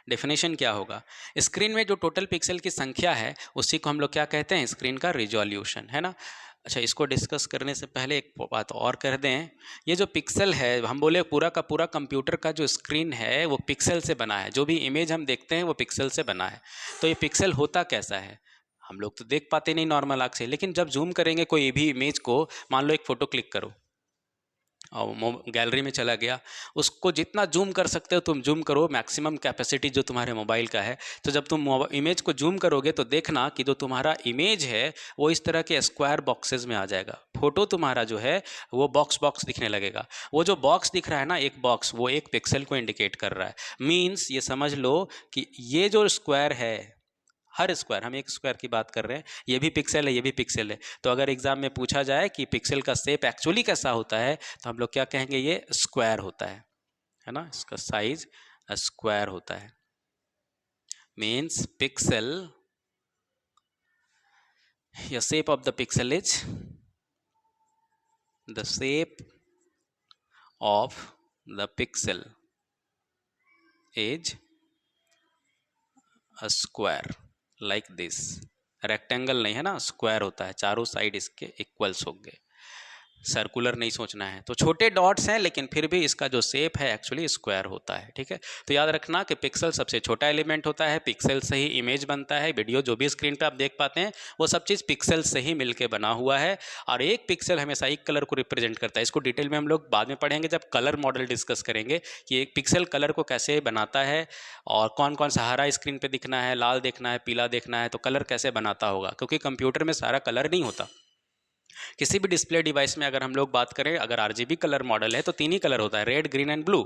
डेफिनेशन क्या होगा, स्क्रीन में जो टोटल पिक्सल की संख्या है उसी को हम लोग क्या कहते हैं, स्क्रीन का रिजोल्यूशन, है ना। अच्छा, इसको डिस्कस करने से पहले एक बात और कर दें, ये जो पिक्सल है, हम बोले पूरा का पूरा कंप्यूटर का जो स्क्रीन है वो पिक्सल से बना है, जो भी इमेज हम देखते हैं वो पिक्सल से बना है। तो ये पिक्सल होता कैसा है, हम लोग तो देख पाते नहीं नॉर्मल आँख से, लेकिन जब जूम करेंगे कोई भी इमेज को, मान लो एक फ़ोटो क्लिक करो और गैलरी में चला गया, उसको जितना जूम कर सकते हो तुम जूम करो, मैक्सिमम कैपेसिटी जो तुम्हारे मोबाइल का है। तो जब तुम इमेज को जूम करोगे तो देखना कि जो तुम्हारा इमेज है वो इस तरह के स्क्वायर बॉक्सेस में आ जाएगा, फोटो तुम्हारा जो है वो बॉक्स बॉक्स दिखने लगेगा। वो जो बॉक्स दिख रहा है ना, एक बॉक्स, वो एक पिक्सल को इंडिकेट कर रहा है। मीन्स ये समझ लो कि ये जो स्क्वायर है, हर स्क्वायर, हम एक स्क्वायर की बात कर रहे हैं, ये भी पिक्सल है, ये भी पिक्सल है। तो अगर एग्जाम में पूछा जाए कि पिक्सल का शेप एक्चुअली कैसा होता है, तो हम लोग क्या कहेंगे, ये स्क्वायर होता है ना, इसका साइज स्क्वायर होता है। Means pixel, the shape of the pixel is, the shape of the pixel is a square like this। Rectangle नहीं है ना, स्क्वायर होता है, चारों साइड इसके इक्वल्स होंगे, सर्कुलर नहीं सोचना है। तो छोटे डॉट्स हैं लेकिन फिर भी इसका जो शेप है एक्चुअली स्क्वायर होता है, ठीक है। तो याद रखना कि पिक्सल सबसे छोटा एलिमेंट होता है, पिक्सल से ही इमेज बनता है, वीडियो जो भी स्क्रीन पे आप देख पाते हैं वो सब चीज़ पिक्सल से ही मिलके बना हुआ है। और एक पिक्सल हमेशा एक कलर को रिप्रेजेंट करता है। इसको डिटेल में हम लोग बाद में पढ़ेंगे जब कलर मॉडल डिस्कस करेंगे कि एक पिक्सल कलर को कैसे बनाता है और कौन कौन सा हरा स्क्रीन पर दिखना है, लाल देखना है, पीला देखना है, तो कलर कैसे बनाता होगा, क्योंकि कंप्यूटर में सारा कलर नहीं होता। किसी भी डिस्प्ले डिवाइस में अगर हम लोग बात करें, अगर RGB कलर मॉडल है तो 3 ही कलर होता है, रेड, ग्रीन एंड ब्लू।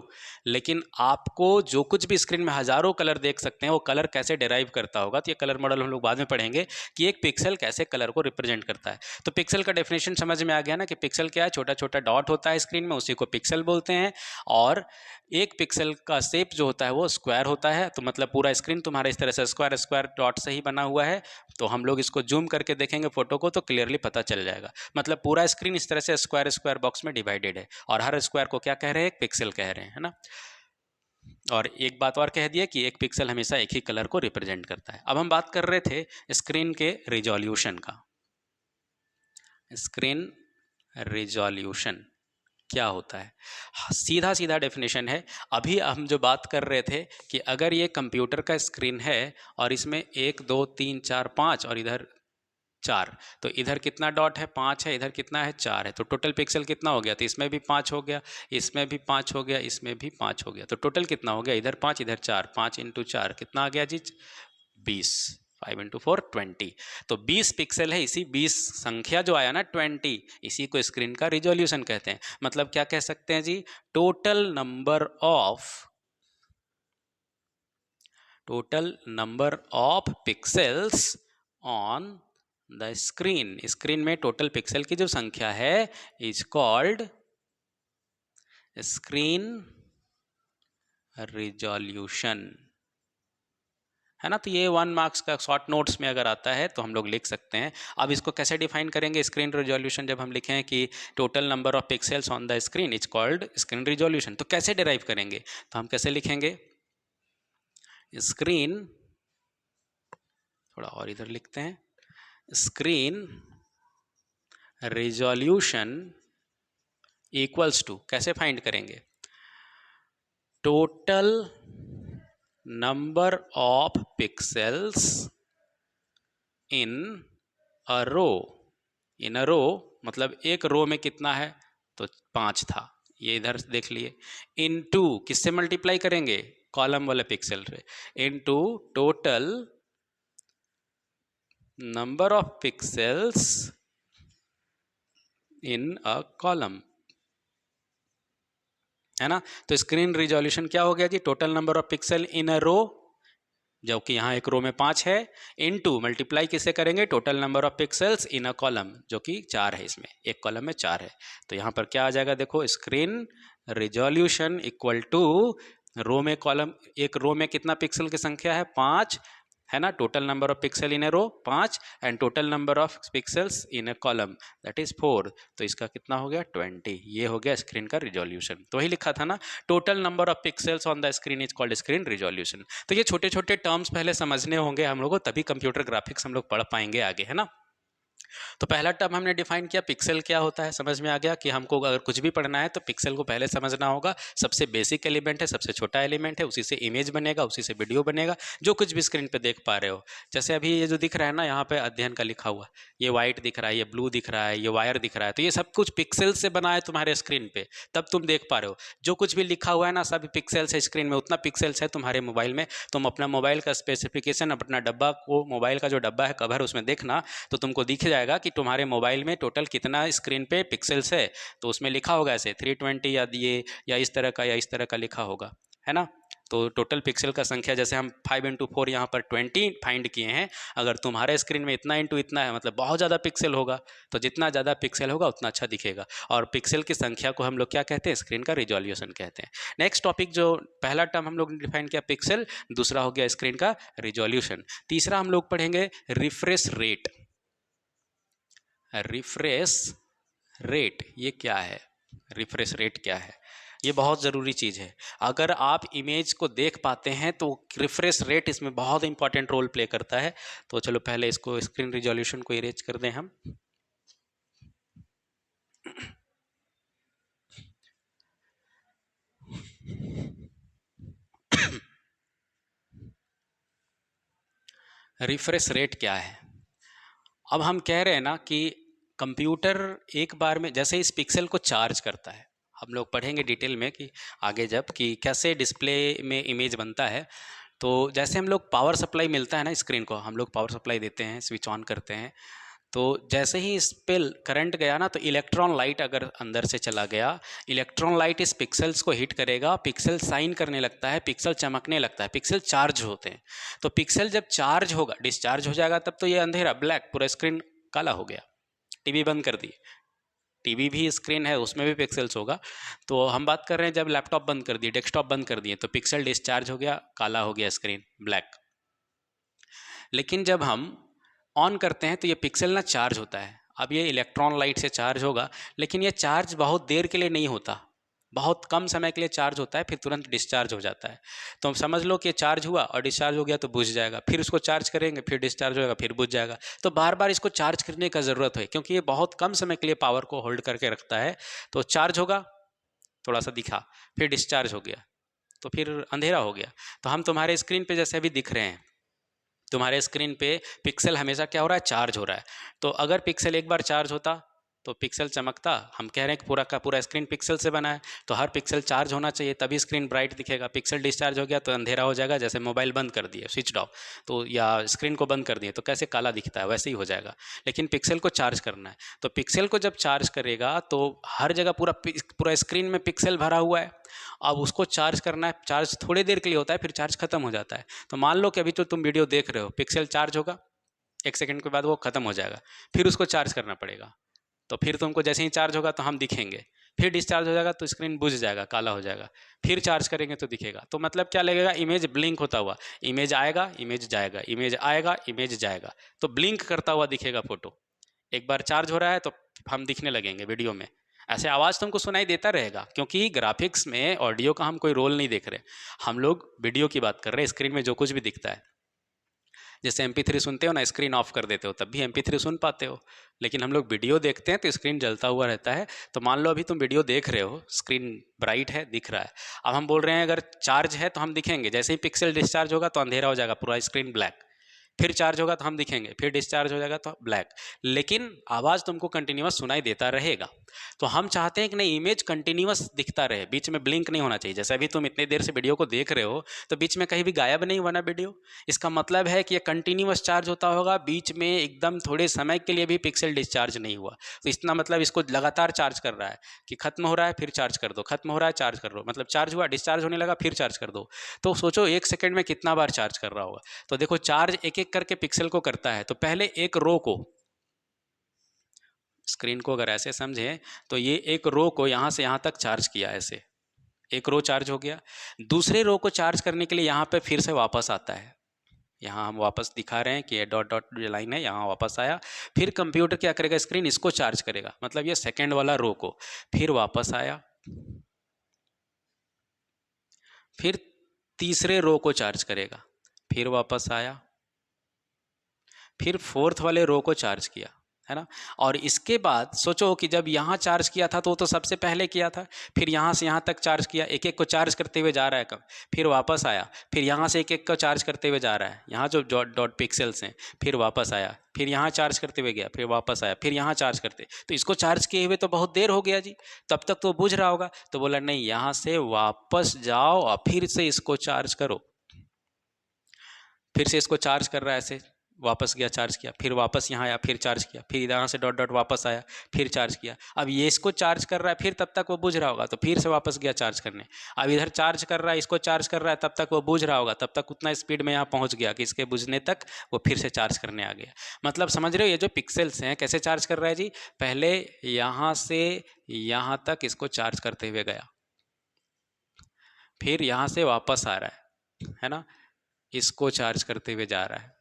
लेकिन आपको जो कुछ भी स्क्रीन में हजारों कलर देख सकते हैं, वो कलर कैसे डिराइव करता होगा, तो ये कलर मॉडल हम लोग बाद में पढ़ेंगे कि एक पिक्सल कैसे कलर को रिप्रेजेंट करता है। तो पिक्सल का डेफिनेशन समझ में आ गया ना कि पिक्सल क्या है, छोटा छोटा डॉट होता है स्क्रीन में, उसी को पिक्सल बोलते हैं। और एक पिक्सल का शेप जो होता है वो स्क्वायर होता है। तो मतलब पूरा स्क्रीन तुम्हारा इस तरह से स्क्वायर स्क्वायर डॉट से ही बना हुआ है। तो हम लोग इसको जूम करके देखेंगे फोटो को तो क्लियरली पता चल जाएगा। मतलब पूरा स्क्रीन इस तरह से स्क्वायर स्क्वायर बॉक्स में डिवाइडेड है, और हर स्क्वायर को क्या कह रहे हैं, एक पिक्सल कह रहे हैं, है ना। और एक बात और कह दिया कि एक पिक्सल हमेशा एक ही कलर को रिप्रेजेंट करता है। अब हम बात कर रहे थे स्क्रीन के रिजोल्यूशन का। स्क्रीन रिजोल्यूशन क्या होता है, सीधा सीधा डेफिनेशन है। अभी हम जो बात कर रहे थे कि अगर ये कंप्यूटर का स्क्रीन है और इसमें 1 2 3 4 5 और इधर 4, तो इधर कितना डॉट है, 5 है, इधर कितना है, 4 है, तो टोटल पिक्सल कितना हो गया, तो इसमें भी 5 हो गया, इसमें भी 5 हो गया, इसमें भी 5 हो गया, तो टोटल कितना हो गया, इधर 5 इधर 4, 5 इंटू 4 कितना आ गया जी, 20, 5 इंटू 4 20। तो 20 पिक्सल है, इसी 20 संख्या जो आया ना 20, इसी को स्क्रीन का रिजोल्यूशन कहते हैं। मतलब क्या कह सकते हैं जी, total number of pixels on the screen. Screen में टोटल पिक्सल की जो संख्या है इज कॉल्ड स्क्रीन रिजोल्यूशन, है ना। तो ये 1 मार्क्स का शॉर्ट नोट्स में अगर आता है तो हम लोग लिख सकते हैं। अब इसको कैसे डिफाइन करेंगे स्क्रीन रिजोल्यूशन, जब हम लिखें कि total number of pixels on the screen is called screen resolution, तो कैसे डिराइव करेंगे, तो हम कैसे लिखेंगे, स्क्रीन, थोड़ा और इधर लिखते हैं, स्क्रीन रिजोल्यूशन इक्वल्स टू, कैसे फाइंड करेंगे, टोटल नंबर ऑफ पिक्सेल्स इन अ रो। इन अ रो मतलब एक रो में कितना है, तो 5 था, ये इधर देख लिए, इनटू किससे मल्टीप्लाई करेंगे, कॉलम वाले पिक्सल से, into total number of pixels in a column, है ना। तो स्क्रीन रिजोल्यूशन क्या हो गया जी, टोटल नंबर ऑफ पिक्सल इन अ रो, जो कि यहाँ एक रो में 5 है, इनटू मल्टीप्लाई किससे करेंगे, total number of pixels in a column, जो कि 4 है, इसमें एक कॉलम में 4 है। तो यहाँ पर क्या आ जाएगा, देखो स्क्रीन रिजोल्यूशन इक्वल टू रो में कॉलम, एक रो में कितना पिक्सल की संख्या है, 5 है ना, total number of pixel in a row 5 and total number of pixels in a column that is 4, तो इसका कितना हो गया 20, ये हो गया स्क्रीन का रिजोल्यूशन। तो वही लिखा था ना, total number of pixels on the screen is called screen resolution. तो ये छोटे छोटे टर्म्स पहले समझने होंगे हम लोगों को, तभी कंप्यूटर ग्राफिक्स हम लोग पढ़ पाएंगे आगे, है ना। तो पहला टर्म हमने डिफाइन किया, पिक्सल क्या होता है, समझ में आ गया कि हमको अगर कुछ भी पढ़ना है तो पिक्सल को पहले समझना होगा। सबसे बेसिक एलिमेंट है, सबसे छोटा एलिमेंट है, उसी से इमेज बनेगा, उसी से वीडियो बनेगा, जो कुछ भी स्क्रीन पे देख पा रहे हो। जैसे अभी ये जो दिख रहा है ना, यहाँ पे अध्ययन का लिखा हुआ, ये व्हाइट दिख रहा है, ये ब्लू दिख रहा है, ये वायर दिख रहा है, तो ये सब कुछ पिक्सल से बना है तुम्हारे स्क्रीन पे, तब तुम देख पा रहे हो। जो कुछ भी लिखा हुआ है ना, सब पिक्सल्स है स्क्रीन में, उतना पिक्सल्स है तुम्हारे मोबाइल में। तुम अपना मोबाइल का स्पेसिफिकेशन, अपना डब्बा को, मोबाइल का जो डब्बा है कवर, उसमें देखना तो तुमको दिख जाएगा कि तुम्हारे मोबाइल में टोटल कितना स्क्रीन पे पिक्सल्स है। तो उसमें लिखा होगा ऐसे 320 या ये या इस तरह का या इस तरह का लिखा होगा, है ना। तो टोटल पिक्सल का संख्या, जैसे हम 5 इंटू 4 यहाँ पर 20 फाइंड किए हैं, अगर तुम्हारे स्क्रीन में इतना इंटू इतना है, मतलब बहुत ज़्यादा पिक्सल होगा, तो जितना ज़्यादा पिक्सल होगा उतना अच्छा दिखेगा। और पिक्सल की संख्या को हम लोग क्या कहते हैं, स्क्रीन का रिजोल्यूशन कहते हैं। नेक्स्ट टॉपिक, जो पहला टर्म हम लोग ने डिफाइन किया पिक्सल, दूसरा हो गया स्क्रीन का रिजोल्यूशन, तीसरा हम लोग पढ़ेंगे रिफ्रेश रेट। रिफ्रेश रेट ये क्या है, रिफ्रेश रेट क्या है, ये बहुत ज़रूरी चीज़ है। अगर आप इमेज को देख पाते हैं तो रिफ्रेश रेट इसमें बहुत इंपॉर्टेंट रोल प्ले करता है। तो चलो पहले इसको स्क्रीन रिजोल्यूशन को इरेज कर दें हम। रिफ्रेश रेट क्या है, अब हम कह रहे हैं ना कि कंप्यूटर एक बार में जैसे इस पिक्सल को चार्ज करता है, हम लोग पढ़ेंगे डिटेल में कि आगे जब कि कैसे डिस्प्ले में इमेज बनता है। तो जैसे हम लोग पावर सप्लाई मिलता है ना स्क्रीन को, हम लोग पावर सप्लाई देते हैं, स्विच ऑन करते हैं, तो जैसे ही इस पे करंट गया ना, तो इलेक्ट्रॉन लाइट अगर अंदर से चला गया, इलेक्ट्रॉन लाइट इस पिक्सल्स को हिट करेगा, पिक्सल साइन करने लगता है, पिक्सल चमकने लगता है, पिक्सल चार्ज होते हैं। तो पिक्सल जब चार्ज होगा, डिस्चार्ज हो जाएगा, तब तो ये अंधेरा, ब्लैक, पूरा स्क्रीन काला हो गया। टीवी बंद कर दिए, टीवी भी स्क्रीन है, उसमें भी पिक्सल्स होगा। तो हम बात कर रहे हैं जब लैपटॉप बंद कर दिए, डेस्कटॉप बंद कर दिए, तो पिक्सल डिस्चार्ज हो गया, काला हो गया स्क्रीन, ब्लैक। लेकिन जब हम ऑन करते हैं तो ये पिक्सल ना चार्ज होता है। अब ये इलेक्ट्रॉन लाइट से चार्ज होगा, लेकिन ये चार्ज बहुत देर के लिए नहीं होता, बहुत कम समय के लिए चार्ज होता है, फिर तुरंत डिस्चार्ज हो जाता है। तो हम समझ लो कि चार्ज हुआ और डिस्चार्ज हो गया तो बुझ जाएगा, फिर उसको चार्ज करेंगे, फिर डिस्चार्ज होगा, फिर बुझ जाएगा। तो बार बार इसको चार्ज करने का ज़रूरत है, क्योंकि ये बहुत कम समय के लिए पावर को होल्ड करके रखता है। तो चार्ज होगा, थोड़ा सा दिखा, फिर डिस्चार्ज हो गया, तो फिर अंधेरा हो गया। तो हम तुम्हारे स्क्रीन पे जैसे अभी दिख रहे हैं, तुम्हारे स्क्रीन पे पिक्सल हमेशा क्या हो रहा है, चार्ज हो रहा है। तो अगर पिक्सल एक बार चार्ज होता तो पिक्सल चमकता, हम कह रहे हैं कि पूरा का पूरा स्क्रीन पिक्सल से बना है, तो हर पिक्सल चार्ज होना चाहिए तभी स्क्रीन ब्राइट दिखेगा। पिक्सल डिस्चार्ज हो गया तो अंधेरा हो जाएगा, जैसे मोबाइल बंद कर दिए, स्विच ऑफ, तो या स्क्रीन को बंद कर दिए तो कैसे काला दिखता है, वैसे ही हो जाएगा। लेकिन पिक्सल को चार्ज करना है, तो पिक्सल को जब चार्ज करेगा तो हर जगह पूरा पूरा स्क्रीन में पिक्सल भरा हुआ है। अब उसको चार्ज करना है, चार्ज थोड़ी देर के लिए होता है, फिर चार्ज खत्म हो जाता है। तो मान लो कि अभी तो तुम वीडियो देख रहे हो, पिक्सल चार्ज होगा, 1 सेकंड के बाद वो खत्म हो जाएगा, फिर उसको चार्ज करना पड़ेगा। तो फिर तुमको जैसे ही चार्ज होगा तो हम दिखेंगे, फिर डिस्चार्ज हो जाएगा तो स्क्रीन बुझ जाएगा, काला हो जाएगा, फिर चार्ज करेंगे तो दिखेगा। तो मतलब क्या लगेगा, इमेज ब्लिंक होता हुआ, इमेज आएगा, इमेज जाएगा, इमेज आएगा, इमेज जाएगा, तो ब्लिंक करता हुआ दिखेगा फोटो। एक बार चार्ज हो रहा है तो हम दिखने लगेंगे वीडियो में, ऐसे आवाज़ तुमको सुनाई देता रहेगा, क्योंकि ग्राफिक्स में ऑडियो का हम कोई रोल नहीं देख रहे, हम लोग वीडियो की बात कर रहे हैं। स्क्रीन में जो कुछ भी दिखता है, जैसे MP3 सुनते हो ना, स्क्रीन ऑफ कर देते हो तब भी MP3 सुन पाते हो, लेकिन हम लोग वीडियो देखते हैं तो स्क्रीन जलता हुआ रहता है। तो मान लो अभी तुम वीडियो देख रहे हो, स्क्रीन ब्राइट है, दिख रहा है, अब हम बोल रहे हैं अगर चार्ज है तो हम दिखेंगे, जैसे ही पिक्सल डिस्चार्ज होगा तो अंधेरा हो जाएगा, पूरा स्क्रीन ब्लैक, फिर चार्ज होगा तो हम दिखेंगे, फिर डिस्चार्ज हो जाएगा तो ब्लैक, लेकिन आवाज़ तुमको कंटिन्यूअस सुनाई देता रहेगा। तो हम चाहते हैं कि नहीं, इमेज कंटिन्यूअस दिखता रहे, बीच में ब्लिंक नहीं होना चाहिए। जैसे अभी तुम इतनी देर से वीडियो को देख रहे हो तो बीच में कहीं भी गायब नहीं हुआ ना वीडियो, इसका मतलब है कि ये कंटिन्यूअस चार्ज होता होगा, बीच में एकदम थोड़े समय के लिए भी पिक्सल डिस्चार्ज नहीं हुआ। तो इतना मतलब इसको लगातार चार्ज कर रहा है कि खत्म हो रहा है फिर चार्ज कर दो, खत्म हो रहा है चार्ज कर दो, मतलब चार्ज हुआ, डिस्चार्ज होने लगा, फिर चार्ज कर दो। तो सोचो 1 सेकंड में कितना बार चार्ज कर रहा होगा। तो देखो चार्ज एक एक करके पिक्सल को करता है। तो पहले एक रो को, स्क्रीन को अगर ऐसे समझें तो ये एक रो को यहाँ से यहाँ तक चार्ज किया, ऐसे एक रो चार्ज हो गया। दूसरे रो को चार्ज करने के लिए यहाँ पे फिर से वापस आता है, यहाँ हम वापस दिखा रहे हैं कि ये डॉट डॉट जो लाइन है यहाँ वापस आया। फिर कंप्यूटर क्या करेगा, स्क्रीन इसको चार्ज करेगा, मतलब ये सेकेंड वाला रो को, फिर वापस आया, फिर तीसरे रो को चार्ज करेगा, फिर वापस आया, फिर फोर्थ वाले रो को चार्ज किया, है ना। और इसके बाद सोचो कि जब यहाँ चार्ज किया था तो सबसे पहले किया था, फिर यहाँ से यहाँ तक चार्ज किया, एक एक को चार्ज करते हुए जा रहा है, कम फिर वापस आया, फिर यहाँ से एक एक को चार्ज करते हुए जा रहा है, यहाँ जो डॉट डॉट पिक्सल्स हैं, फिर वापस आया, फिर यहाँ चार्ज करते हुए गया, फिर वापस आया, फिर यहाँ चार्ज करते, तो इसको चार्ज किए हुए तो बहुत देर हो गया जी, तब तक तो बुझ रहा होगा। तो बोला नहीं, यहाँ से वापस जाओ और फिर से इसको चार्ज करो। फिर से इसको चार्ज कर रहा है, ऐसे वापस गया, चार्ज किया, फिर वापस यहाँ आया, फिर चार्ज किया, फिर यहाँ से डॉट डॉट वापस आया, फिर चार्ज किया। अब ये इसको चार्ज कर रहा है, फिर तब तक वो बुझ रहा होगा, तो फिर से वापस गया चार्ज करने। अब इधर चार्ज कर रहा है, इसको चार्ज कर रहा है, तब तक वो बुझ रहा होगा, तब तक उतना स्पीड में यहाँ पहुँच गया कि इसके बुझने तक वो फिर से चार्ज करने आ गया। मतलब समझ रहे हो ये जो पिक्सल्स हैं कैसे चार्ज कर रहा है जी। पहले यहाँ से यहाँ तक इसको चार्ज करते हुए गया, फिर यहाँ से वापस आ रहा है ना, इसको चार्ज करते हुए जा रहा है,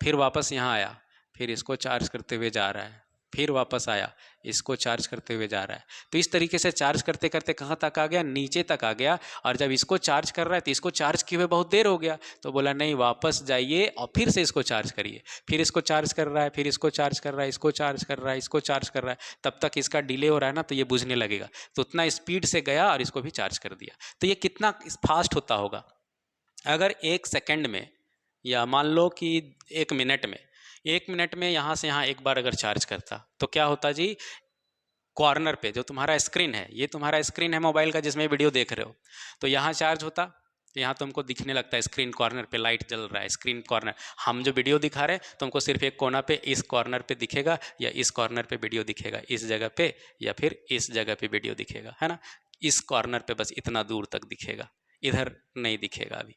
फिर वापस यहाँ आया, फिर इसको चार्ज करते हुए जा रहा है, फिर वापस आया, इसको चार्ज करते हुए जा रहा है। तो इस तरीके से चार्ज करते करते कहाँ तक आ गया, नीचे तक आ गया। और जब इसको चार्ज कर रहा है तो इसको चार्ज किए हुए बहुत देर हो गया, तो बोला नहीं, वापस जाइए और फिर से इसको चार्ज करिए। फिर इसको चार्ज कर रहा है, फिर इसको चार्ज कर रहा है, इसको चार्ज कर रहा है, इसको चार्ज कर रहा है, तब तक इसका डिले हो रहा है ना, तो ये बुझने लगेगा। तो उतना स्पीड से गया और इसको भी चार्ज कर दिया। तो ये कितना फास्ट होता होगा। अगर 1 सेकंड में या मान लो कि 1 मिनट में, 1 मिनट में यहाँ से यहाँ एक बार अगर चार्ज करता तो क्या होता जी, कॉर्नर पे जो तुम्हारा स्क्रीन है, ये तुम्हारा स्क्रीन है मोबाइल का जिसमें वीडियो देख रहे हो, तो यहाँ चार्ज होता, तो यहाँ तुमको दिखने लगता है स्क्रीन कॉर्नर पे लाइट जल रहा है, स्क्रीन कॉर्नर। हम जो वीडियो दिखा रहे हैं तुमको सिर्फ एक कोना पे, इस कॉर्नर पे दिखेगा, या इस कॉर्नर पे वीडियो दिखेगा, इस जगह पे, या फिर इस जगह पे वीडियो दिखेगा, है ना। इस कॉर्नर पे बस इतना दूर तक दिखेगा, इधर नहीं दिखेगा अभी,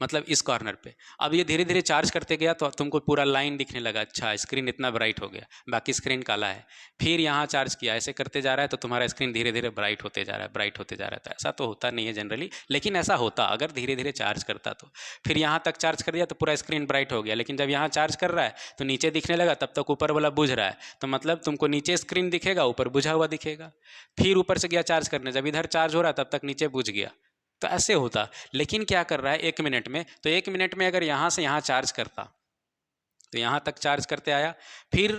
मतलब इस कॉर्नर पे। अब ये धीरे धीरे चार्ज करते गया तो तुमको पूरा लाइन दिखने लगा, अच्छा स्क्रीन इतना ब्राइट हो गया, बाकी स्क्रीन काला है। फिर यहाँ चार्ज किया, ऐसे करते जा रहा है तो तुम्हारा स्क्रीन धीरे धीरे ब्राइट होते जा रहा है, ब्राइट होते जा रहा है। ऐसा तो होता नहीं है जनरली, लेकिन ऐसा होता अगर धीरे धीरे चार्ज करता तो। फिर यहाँ तक चार्ज कर दिया तो पूरा स्क्रीन ब्राइट हो गया, लेकिन जब यहाँ चार्ज कर रहा है तो नीचे दिखने लगा, तब तक ऊपर वाला बुझ रहा है, तो मतलब तुमको नीचे स्क्रीन दिखेगा, ऊपर बुझा हुआ दिखेगा। फिर ऊपर से गया चार्ज करने, जब इधर चार्ज हो रहा है तब तक नीचे बुझ गया। तो ऐसे होता। लेकिन क्या कर रहा है 1 मिनट में, तो 1 मिनट में अगर यहाँ से यहाँ चार्ज करता तो यहाँ तक चार्ज करते आया, फिर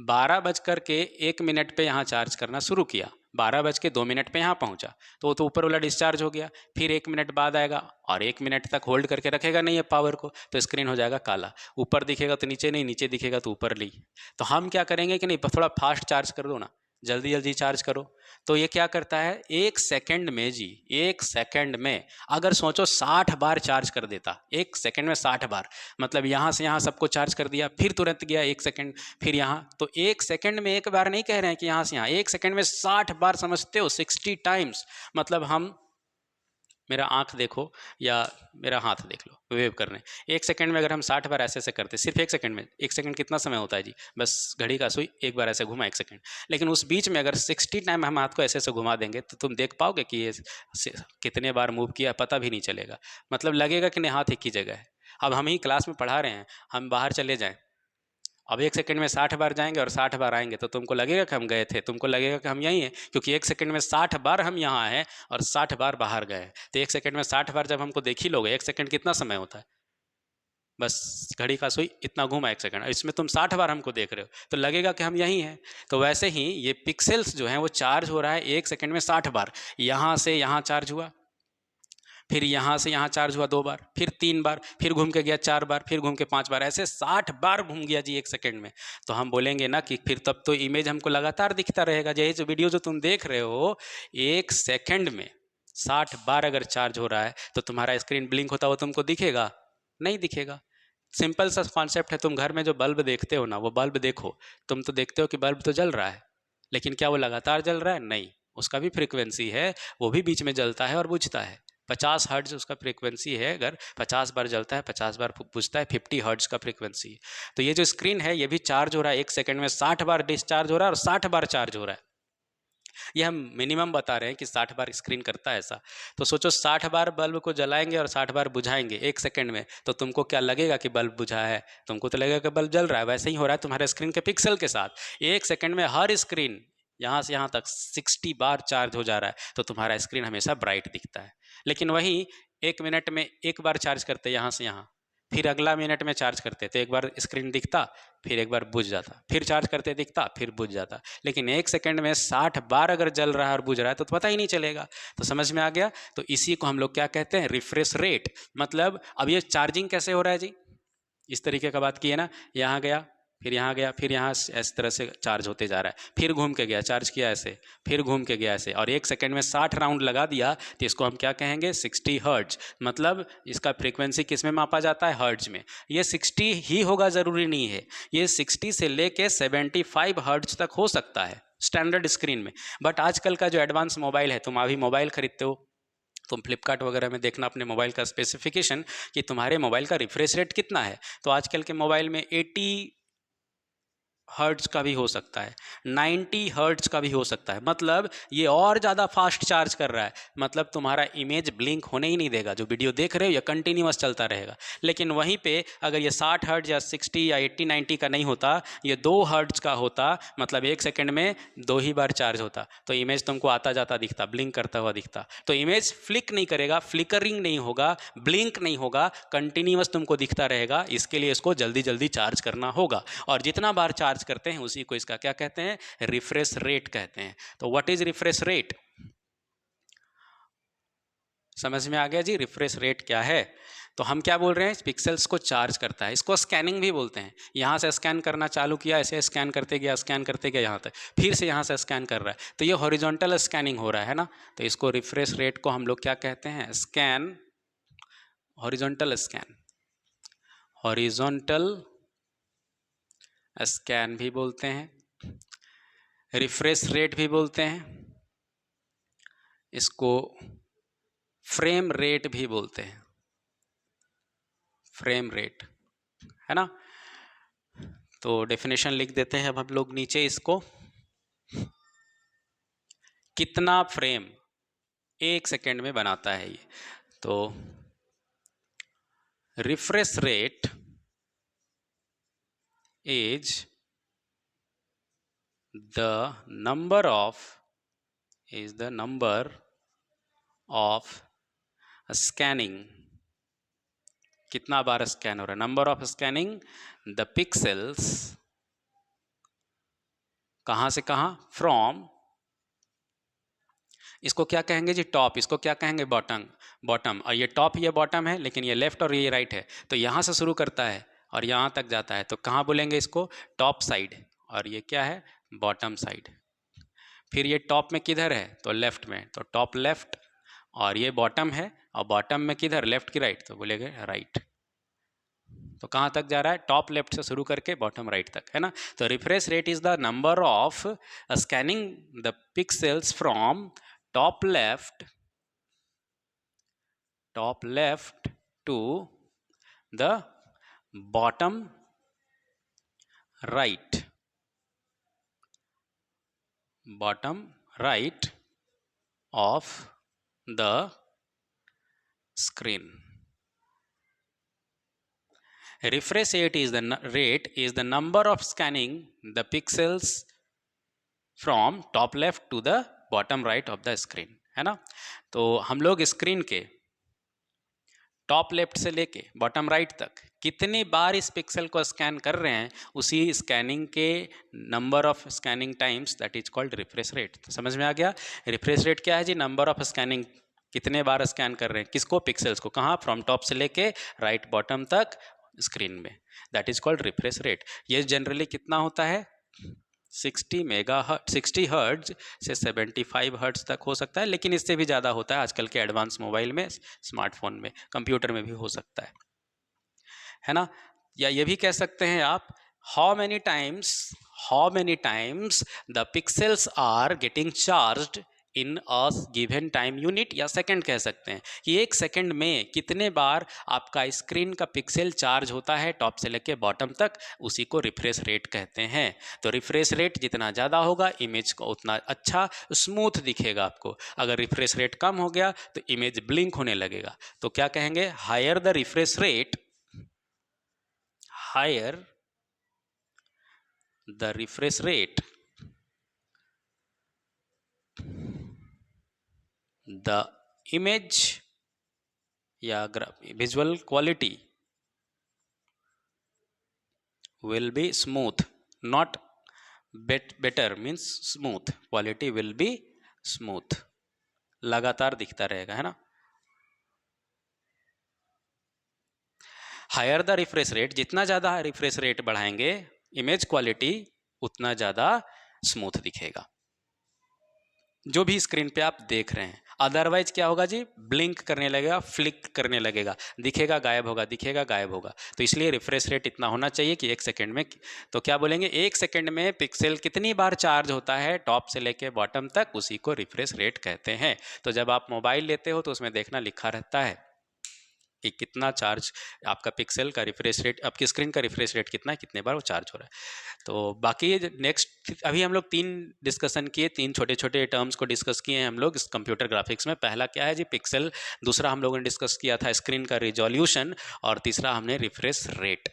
12:01 पे यहाँ चार्ज करना शुरू किया, 12:02 पे यहाँ पहुँचा, तो ऊपर वाला डिस्चार्ज हो गया। फिर 1 मिनट बाद आएगा और 1 मिनट तक होल्ड करके रखेगा नहीं है पावर को, तो स्क्रीन हो जाएगा काला, ऊपर दिखेगा तो नीचे नहीं, नीचे दिखेगा तो ऊपर नहीं। तो हम क्या करेंगे कि नहीं, थोड़ा फास्ट चार्ज कर दो ना, जल्दी जल्दी चार्ज करो। तो ये क्या करता है 1 सेकंड में जी, 1 सेकंड में अगर सोचो 60 बार चार्ज कर देता, 1 सेकंड में 60 बार, मतलब यहाँ से यहाँ सबको चार्ज कर दिया, फिर तुरंत गया 1 सेकंड, फिर यहाँ, तो 1 सेकंड में एक बार नहीं कह रहे हैं कि यहाँ से यहाँ, 1 सेकंड में 60 बार, समझते हो 60 टाइम्स। मतलब हम, मेरा आँख देखो या मेरा हाथ देख लो, वेव करने, 1 सेकंड में अगर हम 60 बार ऐसे ऐसे करते, सिर्फ 1 सेकंड में, 1 सेकंड कितना समय होता है जी, बस घड़ी का सुई एक बार ऐसे घुमा 1 सेकंड। लेकिन उस बीच में अगर 60 टाइम हम हाथ को ऐसे ऐसे घुमा देंगे तो तुम देख पाओगे कि ये कितने बार मूव किया, पता भी नहीं चलेगा, मतलब लगेगा कि नहीं हाथ एक ही जगह है। अब हम ही क्लास में पढ़ा रहे हैं, हम बाहर चले जाएँ, अब 1 सेकंड में 60 बार जाएंगे और 60 बार आएंगे, तो तुमको लगेगा कि हम गए थे, तुमको लगेगा कि हम यहीं हैं, क्योंकि 1 सेकंड में 60 बार हम यहाँ हैं और 60 बार बाहर गए हैं। तो 1 सेकंड में 60 बार जब हमको देख ही लोगे, 1 सेकंड कितना समय होता है, बस घड़ी का सुई इतना घूमा 1 सेकंड, इसमें तुम 60 बार हमको देख रहे हो तो लगेगा कि हम यहीं हैं। तो वैसे ही ये पिक्सल्स जो हैं वो चार्ज हो रहा है 1 सेकंड में 60 बार, यहाँ से यहाँ चार्ज हुआ, फिर यहाँ से यहाँ चार्ज हुआ 2 बार, फिर 3 बार, फिर घूम के गया 4 बार, फिर घूम के 5 बार, ऐसे 60 बार घूम गया जी 1 सेकंड में। तो हम बोलेंगे ना कि फिर तब तो इमेज हमको लगातार दिखता रहेगा। यही जो वीडियो जो तुम देख रहे हो 1 सेकंड में 60 बार अगर चार्ज हो रहा है तो तुम्हारा स्क्रीन ब्लिंक होता हुआ तुमको दिखेगा? नहीं दिखेगा। सिंपल सा कॉन्सेप्ट है। तुम घर में जो बल्ब देखते हो ना, वो बल्ब देखो, तुम तो देखते हो कि बल्ब तो जल रहा है, लेकिन क्या वो लगातार जल रहा है? नहीं, उसका भी फ्रीक्वेंसी है, वो भी बीच में जलता है और बुझता है। 50 हर्ट्ज उसका फ्रीक्वेंसी है। अगर 50 बार जलता है, 50 बार बुझता है, 50 हर्ट्ज का फ्रीक्वेंसी है। तो ये जो स्क्रीन है ये भी चार्ज हो रहा है 1 सेकंड में, 60 बार डिस्चार्ज हो रहा है और 60 बार चार्ज हो रहा है। ये हम मिनिमम बता रहे हैं कि 60 बार स्क्रीन करता है ऐसा। तो सोचो 60 बार बल्ब को जलाएंगे और 60 बार बुझाएंगे 1 सेकंड में, तो तुमको क्या लगेगा कि बल्ब बुझा है? तुमको तो लगेगा कि बल्ब जल रहा है। वैसे ही हो रहा है तुम्हारे स्क्रीन के पिक्सल के साथ। 1 सेकंड में हर स्क्रीन यहाँ से यहाँ तक 60 बार चार्ज हो जा रहा है, तो तुम्हारा स्क्रीन हमेशा ब्राइट दिखता है। लेकिन वहीं 1 मिनट में 1 बार चार्ज करते यहाँ से यहाँ, फिर अगला मिनट में चार्ज करते तो 1 बार स्क्रीन दिखता, फिर 1 बार बुझ जाता, फिर चार्ज करते दिखता, फिर बुझ जाता। लेकिन 1 सेकंड में 60 बार अगर जल रहा है और बुझ रहा है तो पता ही नहीं चलेगा। तो समझ में आ गया? तो इसी को हम लोग क्या कहते हैं? Refresh rate. मतलब अब ये चार्जिंग कैसे हो रहा है जी? इस तरीके का बात की है ना, यहाँ गया, फिर यहाँ गया, फिर यहाँ इस तरह से चार्ज होते जा रहा है, फिर घूम के गया, चार्ज किया ऐसे, फिर घूम के गया ऐसे, और 1 सेकंड में 60 राउंड लगा दिया, तो इसको हम क्या कहेंगे? 60 हर्ट्ज। मतलब इसका फ्रीक्वेंसी किस में मापा जाता है? हर्ट्ज में। ये 60 ही होगा ज़रूरी नहीं है, ये 60 से लेके 75 हर्ट्ज तक हो सकता है स्टैंडर्ड स्क्रीन में। बट आजकल का जो एडवांस मोबाइल है, तुम अभी मोबाइल खरीदते हो, तुम फ्लिपकार्ट वगैरह में देखना अपने मोबाइल का स्पेसिफिकेशन कि तुम्हारे मोबाइल का रिफ्रेश रेट कितना है। तो आजकल के मोबाइल में 80 हर्ट्ज का भी हो सकता है, 90 हर्ट्ज का भी हो सकता है। मतलब ये और ज़्यादा फास्ट चार्ज कर रहा है। मतलब तुम्हारा इमेज ब्लिंक होने ही नहीं देगा, जो वीडियो देख रहे हो ये कंटिन्यूअस चलता रहेगा। लेकिन वहीं पे अगर ये 60 हर्ट्ज या 60 या 80 90 का नहीं होता, ये 2 हर्ट्ज का होता, मतलब 1 सेकंड में 2 ही बार चार्ज होता, तो इमेज तुमको आता जाता दिखता, ब्लिंक करता हुआ दिखता। तो इमेज फ्लिक नहीं करेगा, फ्लिकरिंग नहीं होगा, ब्लिंक नहीं होगा, कंटिन्यूअस तुमको दिखता रहेगा। इसके लिए इसको जल्दी जल्दी चार्ज करना होगा, और जितना बार चार्ज करते हैं उसी को इसका क्या कहते हैं? रिफ्रेश रेट कहते हैं। तो व्हाट इज रिफ्रेश रेट? समझ में आ गया जी रिफ्रेश रेट क्या है? तो हम क्या बोल रहे हैं? पिक्सेल्स को चार्ज करता है। इसको स्कैनिंग भी बोलते हैं। यहाँ से स्कैन करना चालू किया, ऐसे स्कैन करते गया यहाँ तक, फिर से यहाँ से स्कैन कर रहा है, तो ये हॉरिजॉन्टल स्कैनिंग हो रहा है ना। तो इसको रिफ्रेश रेट को हम लोग क्या कहते हैं? Scan, horizontal scan, horizontal scan भी बोलते हैं, रिफ्रेश रेट भी बोलते हैं, इसको फ्रेम रेट भी बोलते हैं, फ्रेम रेट, है ना। तो डेफिनेशन लिख देते हैं अब हम लोग नीचे इसको। कितना फ्रेम 1 सेकेंड में बनाता है ये? तो refresh rate is the number of scanning, कितना बार स्कैन हो रहा है, number of scanning the pixels, कहाँ से कहाँ? फ्रॉम, इसको क्या कहेंगे जी? टॉप। इसको क्या कहेंगे? बॉटम। और ये टॉप, ये बॉटम है, लेकिन ये लेफ्ट और ये राइट है, तो यहाँ से शुरू करता है और यहाँ तक जाता है, तो कहाँ बोलेंगे इसको? Top side. और ये क्या है? Bottom side. फिर ये टॉप में किधर है? तो लेफ्ट में, तो टॉप लेफ्ट। और ये बॉटम है, और बॉटम में किधर? लेफ्ट की राइट, तो बोलेंगे राइट। तो कहाँ तक जा रहा है? टॉप लेफ्ट से शुरू करके बॉटम राइट तक, है ना। तो refresh rate is the number of scanning the pixels from top left to the bottom right of the screen. Refresh rate is the number of scanning the pixels from top left to the bottom right of the screen, है ना। तो हम लोग screen के top left से लेके bottom right तक कितनी बार इस पिक्सल को स्कैन कर रहे हैं, उसी स्कैनिंग के number of scanning times, that is called refresh rate. तो समझ में आ गया? रिफ्रेश रेट क्या है जी? नंबर ऑफ स्कैनिंग कितने बार स्कैन कर रहे हैं, किसको, पिक्सल्स को, कहाँ, फ्रॉम टॉप से लेके राइट बॉटम तक स्क्रीन में, that is called refresh rate. ये जनरली कितना होता है, 60 हर्ट्ज से 75 हर्ट्ज तक हो सकता है, लेकिन इससे भी ज़्यादा होता है आजकल के एडवांस मोबाइल में, स्मार्टफोन में, कंप्यूटर में भी हो सकता है ना। या ये भी कह सकते हैं आप, how many times the pixels are getting charged in a given time unit, या सेकंड कह सकते हैं कि एक सेकंड में कितने बार आपका स्क्रीन का पिक्सल चार्ज होता है टॉप से लेके बॉटम तक, उसी को रिफ्रेश रेट कहते हैं। तो रिफ्रेश रेट जितना ज़्यादा होगा इमेज को उतना अच्छा स्मूथ दिखेगा आपको। अगर रिफ्रेश रेट कम हो गया तो इमेज ब्लिंक होने लगेगा। तो क्या कहेंगे, higher the refresh rate, higher the refresh rate, the image या visual quality will be smooth, not better means smooth, quality will be smooth, लगातार दिखता रहेगा, है ना। हायर द रिफ्रेश रेट, जितना ज़्यादा रिफ्रेश रेट बढ़ाएंगे इमेज क्वालिटी उतना ज़्यादा स्मूथ दिखेगा जो भी स्क्रीन पे आप देख रहे हैं। अदरवाइज क्या होगा जी, ब्लिंक करने लगेगा, फ्लिक करने लगेगा, दिखेगा गायब होगा, दिखेगा गायब होगा। तो इसलिए रिफ्रेश रेट इतना होना चाहिए कि एक सेकंड में, तो क्या बोलेंगे, एक सेकंड में पिक्सल कितनी बार चार्ज होता है टॉप से लेके बॉटम तक, उसी को रिफ्रेश रेट कहते हैं। तो जब आप मोबाइल लेते हो तो उसमें देखना लिखा रहता है कि कितना चार्ज आपका पिक्सल का रिफ्रेश रेट, आपकी स्क्रीन का रिफ्रेश रेट कितना है, कितने बार वो चार्ज हो रहा है। तो बाकी नेक्स्ट, अभी हम लोग 3 डिस्कशन किए, 3 छोटे छोटे टर्म्स को डिस्कस किए हैं हम लोग इस कंप्यूटर ग्राफिक्स में। पहला क्या है जी, पिक्सल, दूसरा हम लोगों ने डिस्कस किया था स्क्रीन का रिजोल्यूशन, और तीसरा हमने रिफ्रेश रेट।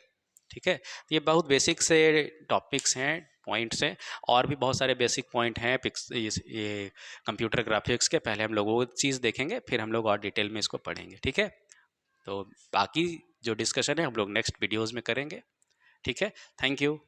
ठीक है, ये बहुत बेसिक से टॉपिक्स हैं, पॉइंट्स हैं, और भी बहुत सारे बेसिक पॉइंट हैं ये कंप्यूटर ग्राफिक्स के। पहले हम लोग वो चीज़ देखेंगे, फिर हम लोग और डिटेल में इसको पढ़ेंगे। ठीक है, तो बाकी जो डिस्कशन है हम लोग नेक्स्ट वीडियोज़ में करेंगे। ठीक है, थैंक यू।